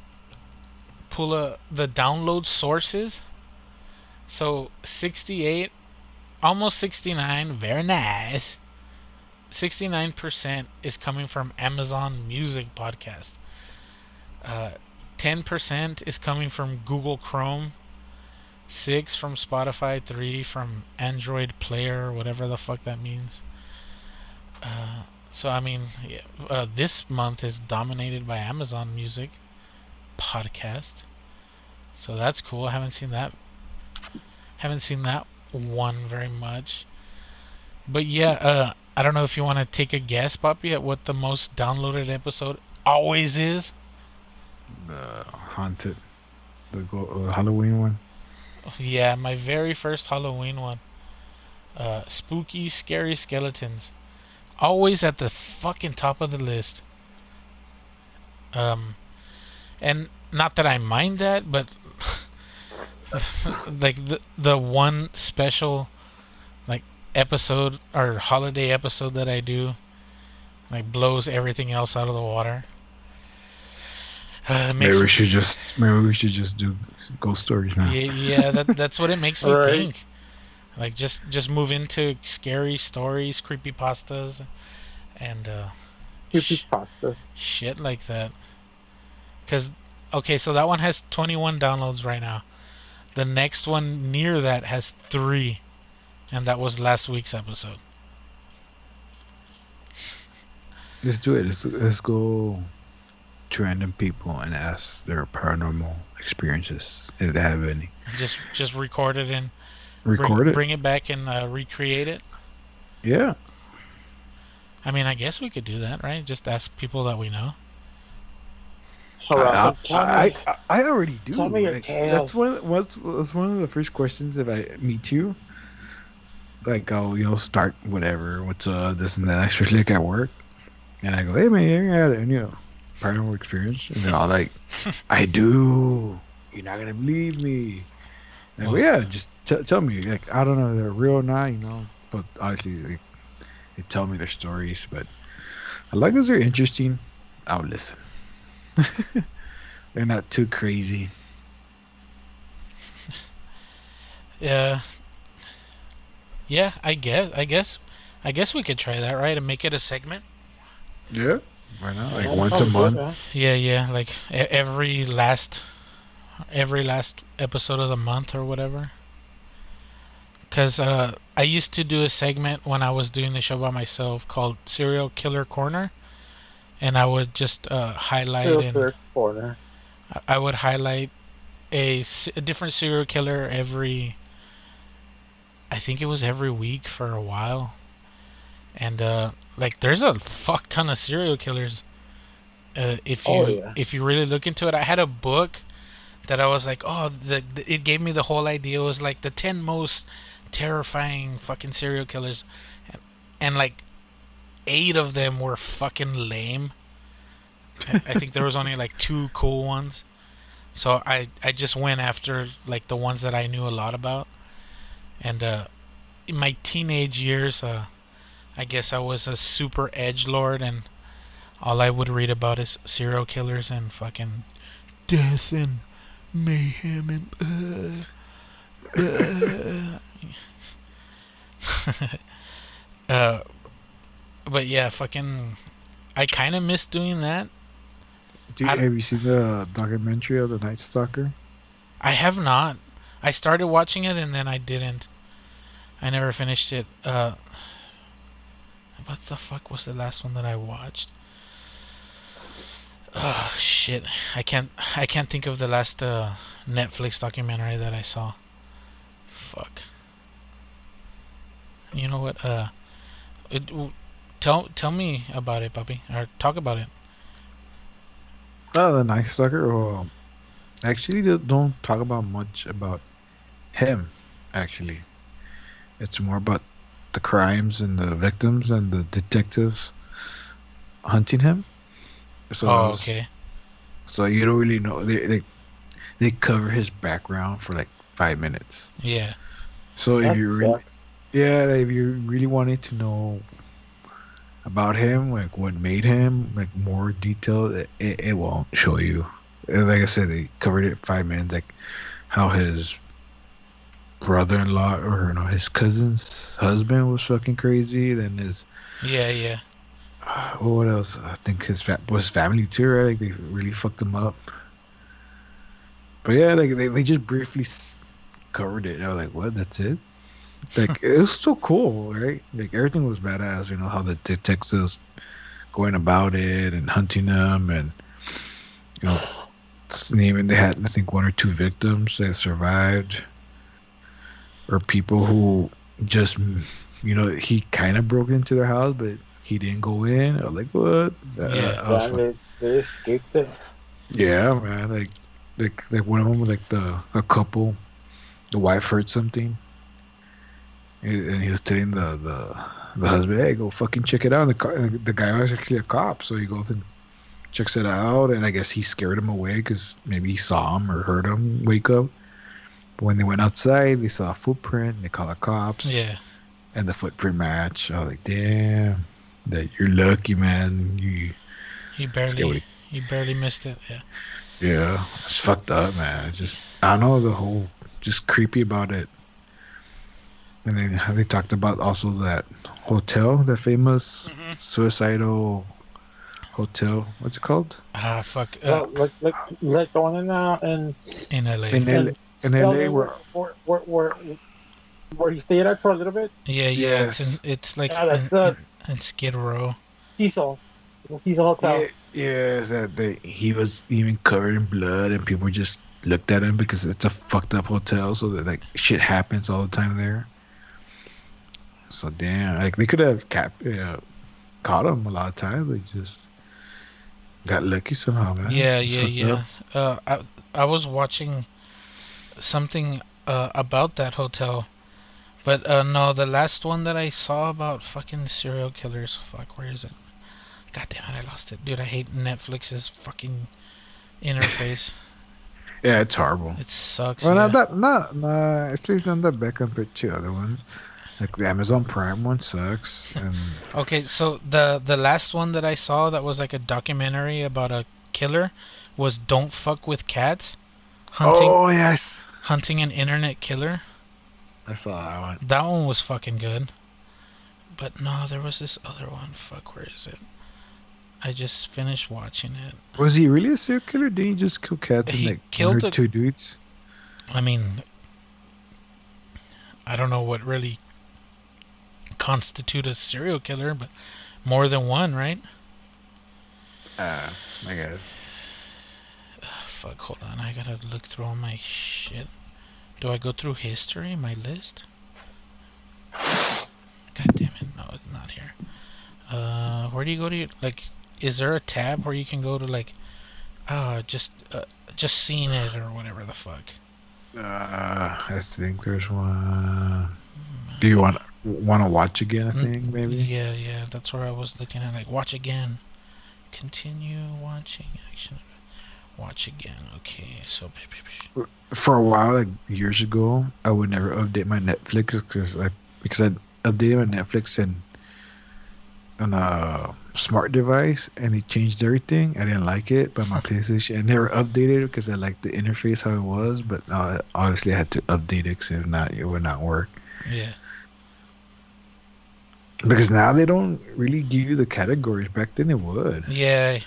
download sources. So 68, almost 69, very nice. 69% is coming from Amazon Music Podcast. 10% is coming from Google Chrome. 6 from Spotify, 3 from Android Player, whatever the fuck that means. So I mean, this month is dominated by Amazon Music Podcast. So that's cool. I haven't seen that one very much. But yeah, I don't know if you want to take a guess, Poppy, at what the most downloaded episode always is. The Haunted, the Halloween one. Yeah, my very first Halloween one. Spooky, scary skeletons. Always at the fucking top of the list. And not that I mind that, but like the one special like episode or holiday episode that I do like blows everything else out of the water. Maybe we should just do ghost stories now. Yeah, that's what it makes me Right. think. Like just move into scary stories, creepypastas, and Creepypasta. shit like that. Cause okay, so that one has 21 downloads right now. The next one near that has 3, and that was last week's episode. Let's do it. Let's go to random people and ask their paranormal experiences if they have any. Just record it and Record it. bring it back and recreate it. Yeah. I mean, I guess we could do that, right? Just ask people that we know. So, I already do. tell me your Like, tales. that's one of the first questions if I meet you. Like, I'll start whatever, what's this and that, especially like at work. And I go, hey man, you ever had any paranormal experience? And they're all like, I do. You're not gonna believe me. And I go, yeah, just tell me. Like, I don't know if they're real or not, but obviously like, they tell me their stories. But as long as they're interesting, I'll listen. They're not too crazy. Yeah, I guess we could try that, right? And make it a segment. Yeah. Why not? Like That once a sounds good, month. huh? Yeah, like every last episode of the month or whatever. Because I used to do a segment when I was doing the show by myself called Serial Killer Corner, and I would just highlight Serial and Killer Corner. I would highlight a different serial killer every. I think it was every week for a while, and like there's a fuck ton of serial killers. If you really look into it, I had a book that I was like, oh, it gave me the whole idea. It was like the 10 most terrifying fucking serial killers, and like 8 of them were fucking lame. I think there was only like 2 cool ones. So I just went after like the ones that I knew a lot about. And in my teenage years, I guess I was a super edgelord, and all I would read about is serial killers and fucking death and mayhem and but yeah, fucking I kind of miss doing that. Have you seen the documentary of the Night Stalker? I have not. I started watching it and then I didn't. I never finished it. What the fuck was the last one that I watched? Oh shit. I can't think of the last Netflix documentary that I saw. Fuck. You know what? Tell me about it, puppy, or talk about it. Oh, the Night Stalker. Well, actually, they don't talk about much about him. Actually, it's more about the crimes and the victims and the detectives hunting him. So Oh, okay. So you don't really know. They cover his background for like 5 minutes. Yeah. So That if you really, sucks. yeah, if you really wanted to know about him, like what made him, like more detail, it won't show you. Like I said, they covered it 5 minutes, like how his brother-in-law or no, his cousin's husband was fucking crazy. Then his Yeah. what else? I think his family too, right? Like they really fucked him up. But yeah, like they just briefly covered it. I was like, what? That's it? Like it was so cool, right? Like everything was badass. You know how the detectives going about it and hunting them, and you know, naming they had I think 1 or 2 victims that survived, or people who just he kind of broke into their house, but he didn't go in. I was like, what? Yeah. I was Damn, like, they escaped it. yeah, man. Like one of them, like a couple, the wife heard something, and he was telling the husband, "Hey, go fucking check it out." And the guy was actually a cop, so he goes and checks it out, and I guess he scared him away because maybe he saw him or heard him wake up. But when they went outside, they saw a footprint. They called the cops, Yeah. and the footprint match. I was like, "Damn, that you're lucky, man. He barely missed it. Yeah. Yeah, it's fucked up, man. It's just I don't know the whole just creepy about it." And then how they talked about also that hotel, that famous suicidal hotel. What's it called? Ah, fuck. Well, like the one In LA. In L- in LA, where he stayed at for a little bit. Yeah. Yes. It's like Yeah, that's in Skid Row. Cecil. The Cecil Hotel. yeah, he was even covered in blood, and people just looked at him because it's a fucked up hotel, so that like shit happens all the time there. So damn, like they could have caught him a lot of times. They just got lucky somehow, man. It's fucked up. I was watching something about that hotel, but no, the last one that I saw about fucking serial killers. Fuck, where is it? God damn it, I lost it, dude. I hate Netflix's fucking interface. Yeah, it's horrible. It sucks. Well, yeah. not at least not that bad compared to other ones. Like the Amazon Prime one sucks, and Okay, so the last one that I saw that was like a documentary about a killer was "Don't Fuck with Cats," oh yes, hunting an internet killer. I saw that one. That one was fucking good. But no, there was this other one. Fuck, where is it? I just finished watching it. Was he really a serial killer? Did he just kill cats and He like killed one or 2 dudes? I mean, I don't know what really constitutes a serial killer, but more than one, right? I guess. Fuck, hold on. I gotta look through all my shit. Do I go through history, my list? God damn it. No, it's not here. Where do you go to your, like, is there a tab where you can go to, like, just seen it or whatever the fuck? I think there's one. Do you want to watch again? I think maybe. Yeah. That's where I was looking at. Like, watch again. Continue watching action. Watch again. Okay, so For a while, like years ago, I would never update my Netflix because I updated my Netflix on a smart device, and it changed everything. I didn't like it, but my PlayStation, I never updated it because I liked the interface how it was. But obviously, I had to update it because if not, it would not work. yeah. Because now they don't really give you the categories. Back then, it would. Yeah.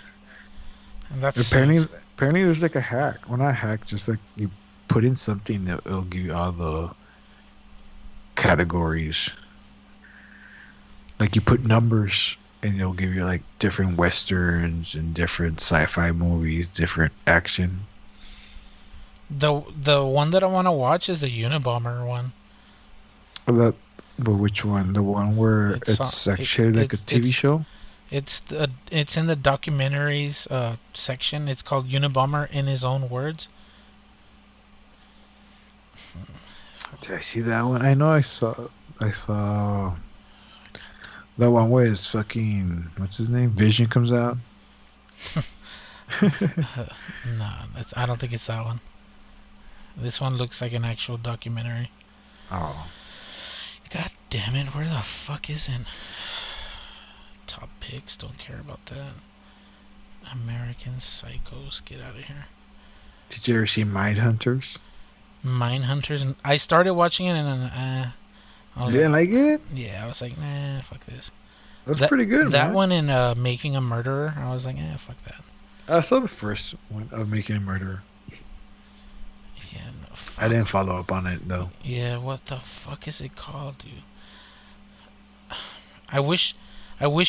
And that's Apparently, there's like a hack. Well, not a hack, just like you put in something that it'll give you all the categories. Like you put numbers, and it'll give you like different westerns and different sci-fi movies, different action. the one that I want to watch is the Unabomber one. But which one? The one where it's actually like a TV show? It's in the documentaries section. It's called Unabomber in His Own Words. Did I see that one? I know I saw that one where it's fucking, what's his name? Vision comes out. No, I don't think it's that one. This one looks like an actual documentary. Oh. God damn it, where the fuck is it? Top picks, don't care about that. American Psychos, get out of here. Did you ever see Mindhunters? Mindhunters, I started watching it and then I was You didn't like it? yeah, I was like, nah, fuck this. That's pretty good, That man. one in Making a Murderer, I was like, fuck that. I saw the first one of Making a Murderer. Yeah, no, fuck. I didn't follow up on it though. Yeah, what the fuck is it called, dude? I wish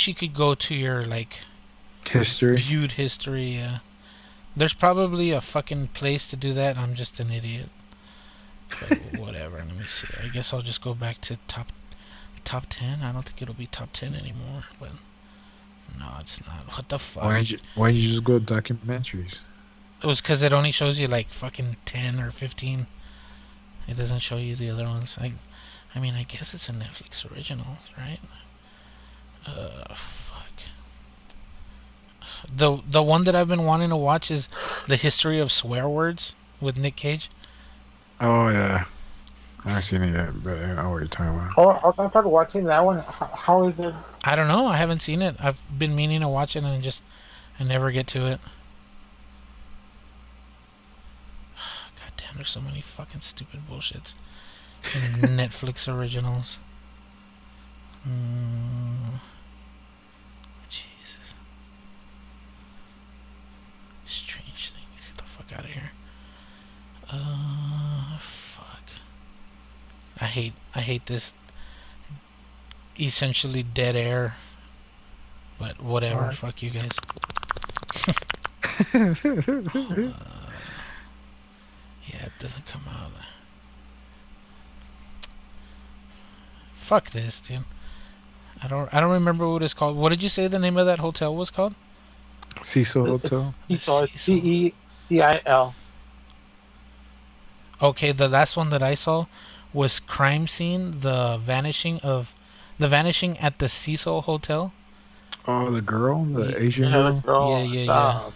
you could go to your, like, History. viewed history. There's probably a fucking place to do that. I'm just an idiot. But whatever. Let me see. I guess I'll just go back to top 10. I don't think it'll be top 10 anymore. But no, it's not. What the fuck? Why didn't you just go to documentaries? It was because it only shows you like fucking 10 or 15. It doesn't show you the other ones. I mean, I guess it's a Netflix original, right? Fuck. The one that I've been wanting to watch is The History of Swear Words with Nick Cage. Oh yeah. I haven't seen it yet, but I know what you're talking about. Oh, I started watching that one. How is it? I don't know. I haven't seen it. I've been meaning to watch it and I never get to it. God damn, there's so many fucking stupid bullshits in Netflix originals. Jesus. Strange Things. Get the fuck out of here. Fuck. I hate this essentially dead air. But whatever, Alright. fuck you guys. Yeah, it doesn't come out. Fuck this, dude. I don't remember what it's called. What did you say the name of that hotel was called? Cecil Hotel. Cecil. CECIL. Okay, the last one that I saw was Crime Scene: The Vanishing at the Cecil Hotel. Oh, the girl, the Yeah. Asian Yeah, girl. Yeah.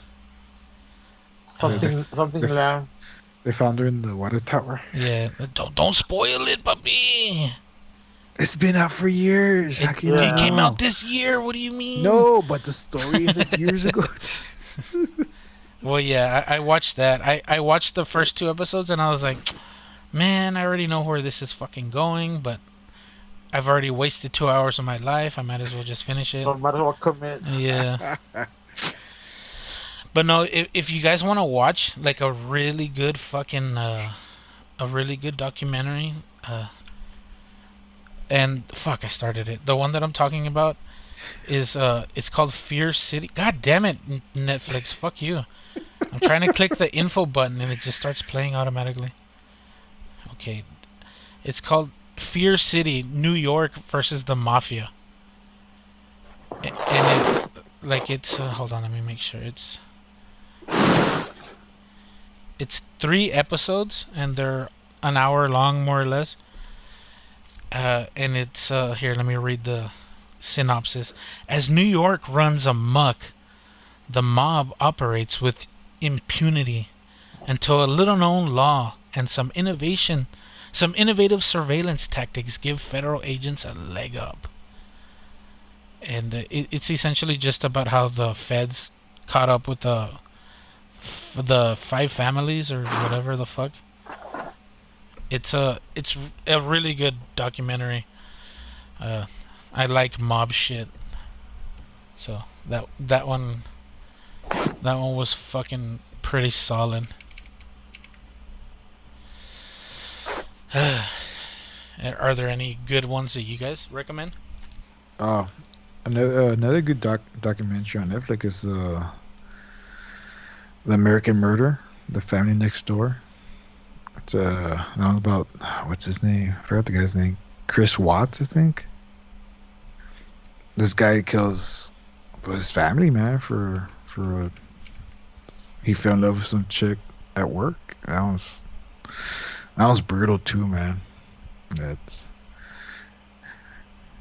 Something they- around. They found her in the water tower. Yeah, don't spoil it, puppy. It's been out for years. How can you It came know? out this year. What do you mean? No, but the story is like years ago. Well, yeah, I watched that. I watched the first 2 episodes and I was like, man, I already know where this is fucking going, but I've already wasted 2 hours of my life. I might as well just finish it. So might as well commit. Yeah. But no, if you guys want to watch like a really good fucking a really good documentary, And fuck, I started it. The one that I'm talking about is it's called Fear City. God damn it, Netflix, fuck you. I'm trying to click the info button and it just starts playing automatically. Okay, it's called Fear City, New York versus the Mafia. And it's hold on, let me make sure it's 3 episodes and they're an hour long more or less. And it's here, let me read the synopsis. As New York runs amok, the mob operates with impunity until a little known law and some innovative surveillance tactics give federal agents a leg up. And it's essentially just about how the feds caught up with the 5 families or whatever the fuck. It's a really good documentary. I like mob shit, so that one was fucking pretty solid. Are there any good ones that you guys recommend? Oh, another good documentary on Netflix is the American Murder, The Family Next Door. It's that one about what's his name? I forgot the guy's name. Chris Watts, I think. This guy kills his family, man, for he fell in love with some chick at work. That was brutal too, man. That's.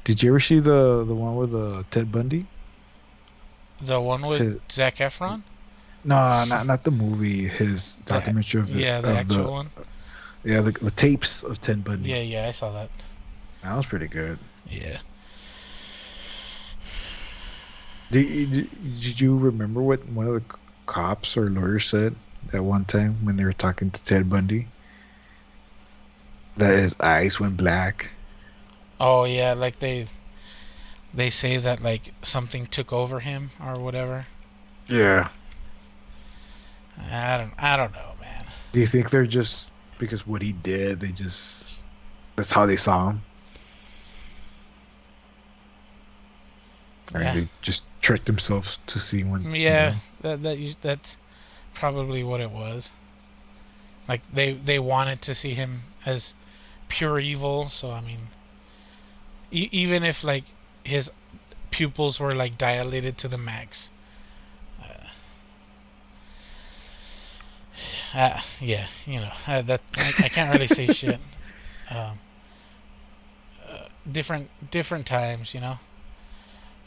Did you ever see the one with Ted Bundy? The one with Zac Efron? No, not the movie. His documentary of the actual one. Yeah, the tapes of Ted Bundy. Yeah, I saw that. That was pretty good. Yeah. Did you remember what one of the cops or lawyers said at one time when they were talking to Ted Bundy? That his eyes went black. Oh yeah, like they say that like something took over him or whatever. Yeah. I don't know, man. Do you think they're just because what he did, that's how they saw him? I mean, they just tricked themselves to see one. Yeah, that's probably what it was. Like they wanted to see him as pure evil, so I mean, even if like his pupils were like dilated to the max. Yeah, that I can't really say shit. Different times,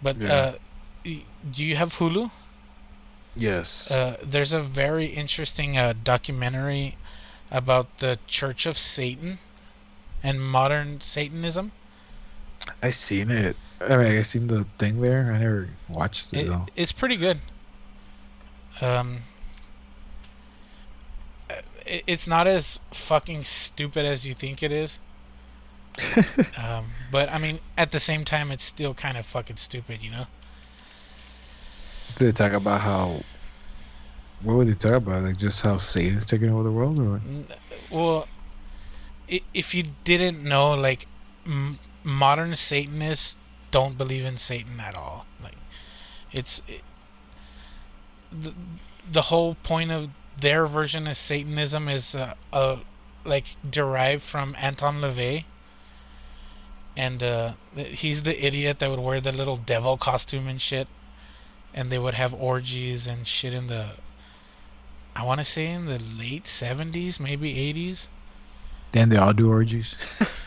But Yeah. do you have Hulu? Yes. There's a very interesting documentary about the Church of Satan and modern Satanism. I seen it. I mean, I seen the thing there. I never watched it though. It's pretty good. It's not as fucking stupid as you think it is. But I mean, at the same time, it's still kind of fucking stupid, Did they talk about how? What would they talk about? Like just how Satan's taking over the world, or what? Well, if you didn't know, like modern Satanists don't believe in Satan at all. Like, the whole point of their version of Satanism is like derived from Anton LaVey. And he's the idiot that would wear the little devil costume and shit. And they would have orgies and shit in I want to say in the late 70s, maybe 80s. Then they all do orgies.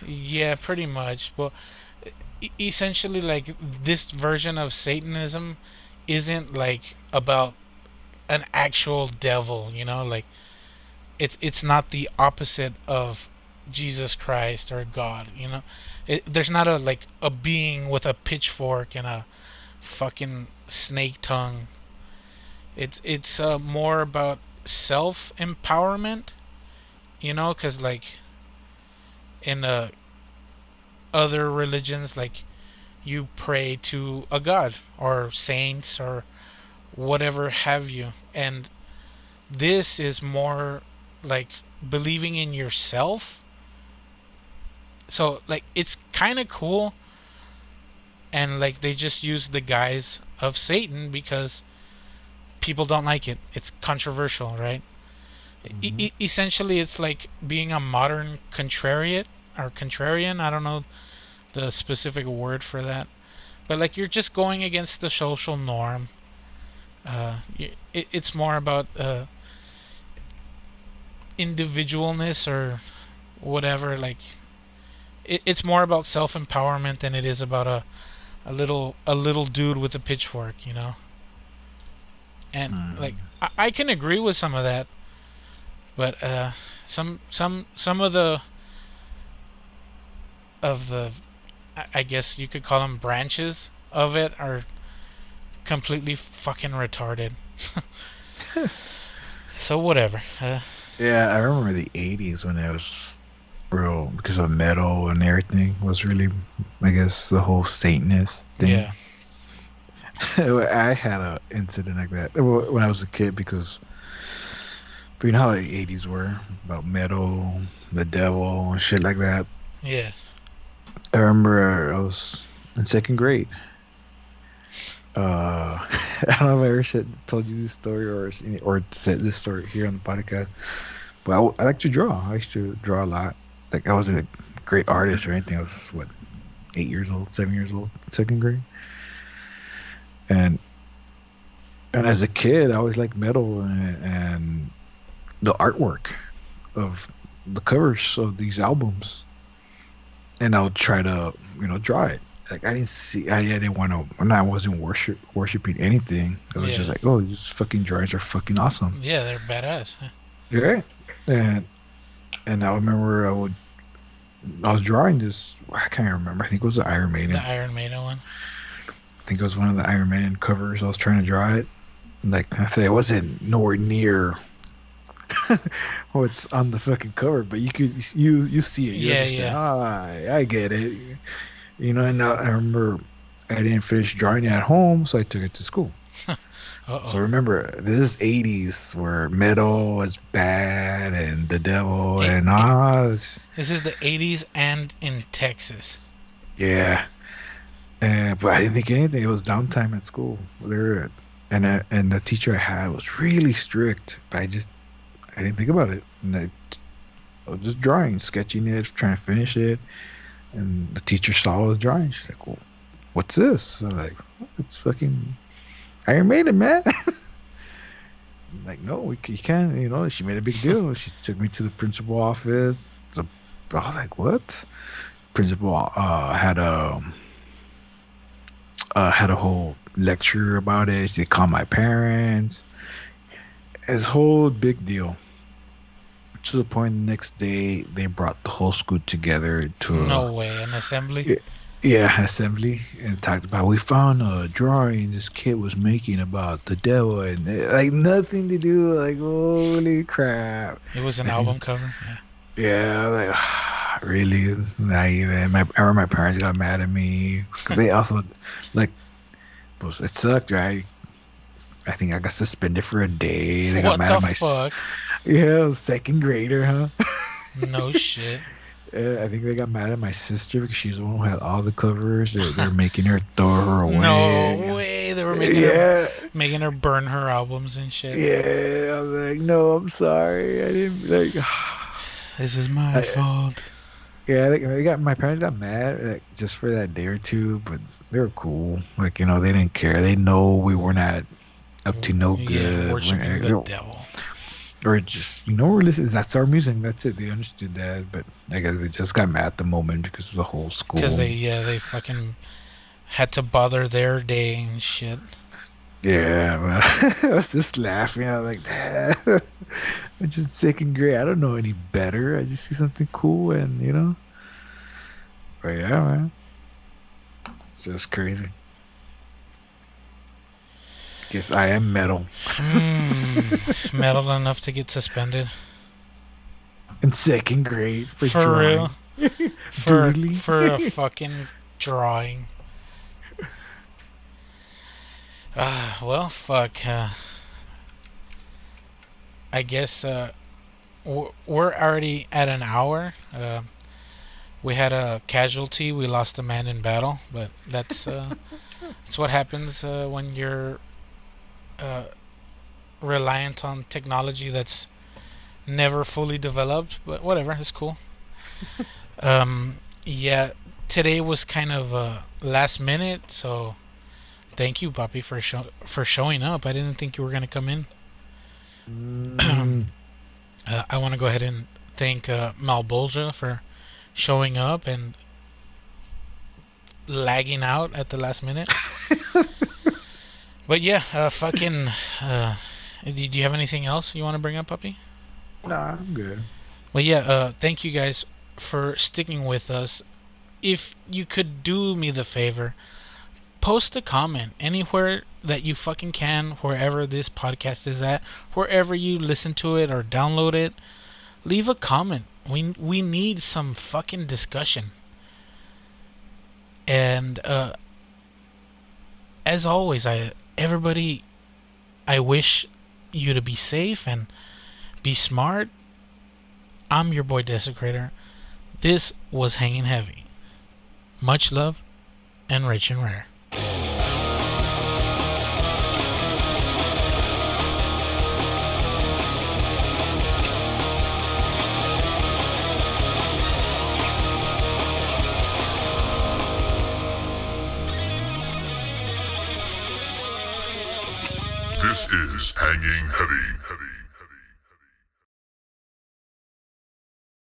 Yeah, pretty much. Well, essentially, like, this version of Satanism isn't, like, about an actual devil, Like, it's not the opposite of Jesus Christ or God, There's not a being with a pitchfork and a fucking snake tongue. It's more about self-empowerment, because like in other religions, like you pray to a god or saints or whatever have you, and this is more like believing in yourself. So like it's kind of cool, and like they just use the guise of Satan because people don't like it. It's controversial, right? Essentially, it's like being a modern contrarian or contrarian. I don't know the specific word for that, but like you're just going against the social norm. It's more about individualness or whatever. Like it's more about self-empowerment than it is about a little dude with a pitchfork, you know. And like I can agree with some of that, but some of the I guess you could call them branches of it are completely fucking retarded. So whatever. Yeah, I remember the '80s when it was real because of metal and everything was really, I guess, the whole Satanist thing. Yeah. I had a incident like that when I was a kid because, but you know how the '80s were about metal, the devil, and shit like that. Yeah. I remember I was in second grade. I don't know if I ever told you this story or said this story here on the podcast, but I like to draw. I used to draw a lot. Like I wasn't a great artist or anything. I was 8 years old, 7 years old, second grade. And as a kid, I always liked metal and the artwork of the covers of these albums. And I would try to, draw it. Like I didn't want to. I wasn't worshiping anything. It was just like, oh, these fucking drawings are fucking awesome. Yeah, they're badass. Huh? Yeah, and I remember I was drawing this. I can't remember. I think it was the Iron Maiden. The Iron Maiden one. I think it was one of the Iron Maiden covers. I was trying to draw it. Like I said, it wasn't nowhere near what's on the fucking cover, but you see it. You understand. Ah, I get it. And I remember I didn't finish drawing it at home, so I took it to school. So remember, this is '80s where metal was bad and the devil This is the '80s and in Texas. Yeah. But I didn't think anything. It was downtime at school. And the teacher I had was really strict, but I didn't think about it. And I was just drawing, sketching it, trying to finish it. And the teacher saw I was drawing. She's like, well, what's this? So I'm like, it's fucking Iron Maiden, man. I'm like, no, you can't. She made a big deal. She took me to the principal office. I was like, what? Principal had a whole lecture about it. They called my parents. It's a whole big deal. To the point, the next day they brought the whole school together to an assembly. Yeah, assembly, and talked about we found a drawing this kid was making about the devil, and like nothing to do. Like holy crap! It was an album cover. Yeah, like really. Not even. I remember my parents got mad at me because they also it sucked, right? I think I got suspended for a day. They got mad at my fuck? Yeah, second grader, huh? No shit. I think they got mad at my sister because she's the one who had all the covers. They're making her throw her away. No way. They were making her burn her albums and shit. Yeah, I was like, no, I'm sorry. I didn't like. This is my fault. Yeah, my parents got mad just for that day or two, but they were cool. Like they didn't care. They know we were not up to no good. Yeah, worshiping the devil. Or just, we're listening. That's our music. That's it. They understood that, but I guess they just got mad at the moment because of the whole school. Because they fucking had to bother their day and shit. Yeah, well, I was just laughing. I was like, Dad, I'm just second grade. I don't know any better. I just see something cool and, But yeah, man. It's just crazy. Guess I am metal. Metal enough to get suspended. In second grade for drawing. Real? for a fucking drawing. Well, fuck. I guess we're already at an hour. We had a casualty. We lost a man in battle, but that's what happens when you're uh, reliant on technology that's never fully developed. But whatever, it's cool. Yeah, today was kind of last minute, so thank you, Poppy, for showing up. I didn't think you were gonna come in. I want to go ahead and thank Malbolgia for showing up and lagging out at the last minute. But yeah, fucking. Do you have anything else you want to bring up, Puppy? Nah, I'm good. Well, yeah. Thank you guys for sticking with us. If you could do me the favor, post a comment anywhere that you fucking can, wherever this podcast is at, wherever you listen to it or download it. Leave a comment. We need some fucking discussion. And as always, everybody, I wish you to be safe and be smart. I'm your boy Desecrator. This was Hanging Heavy. Much love and rich and rare. This is Hanging Heavy.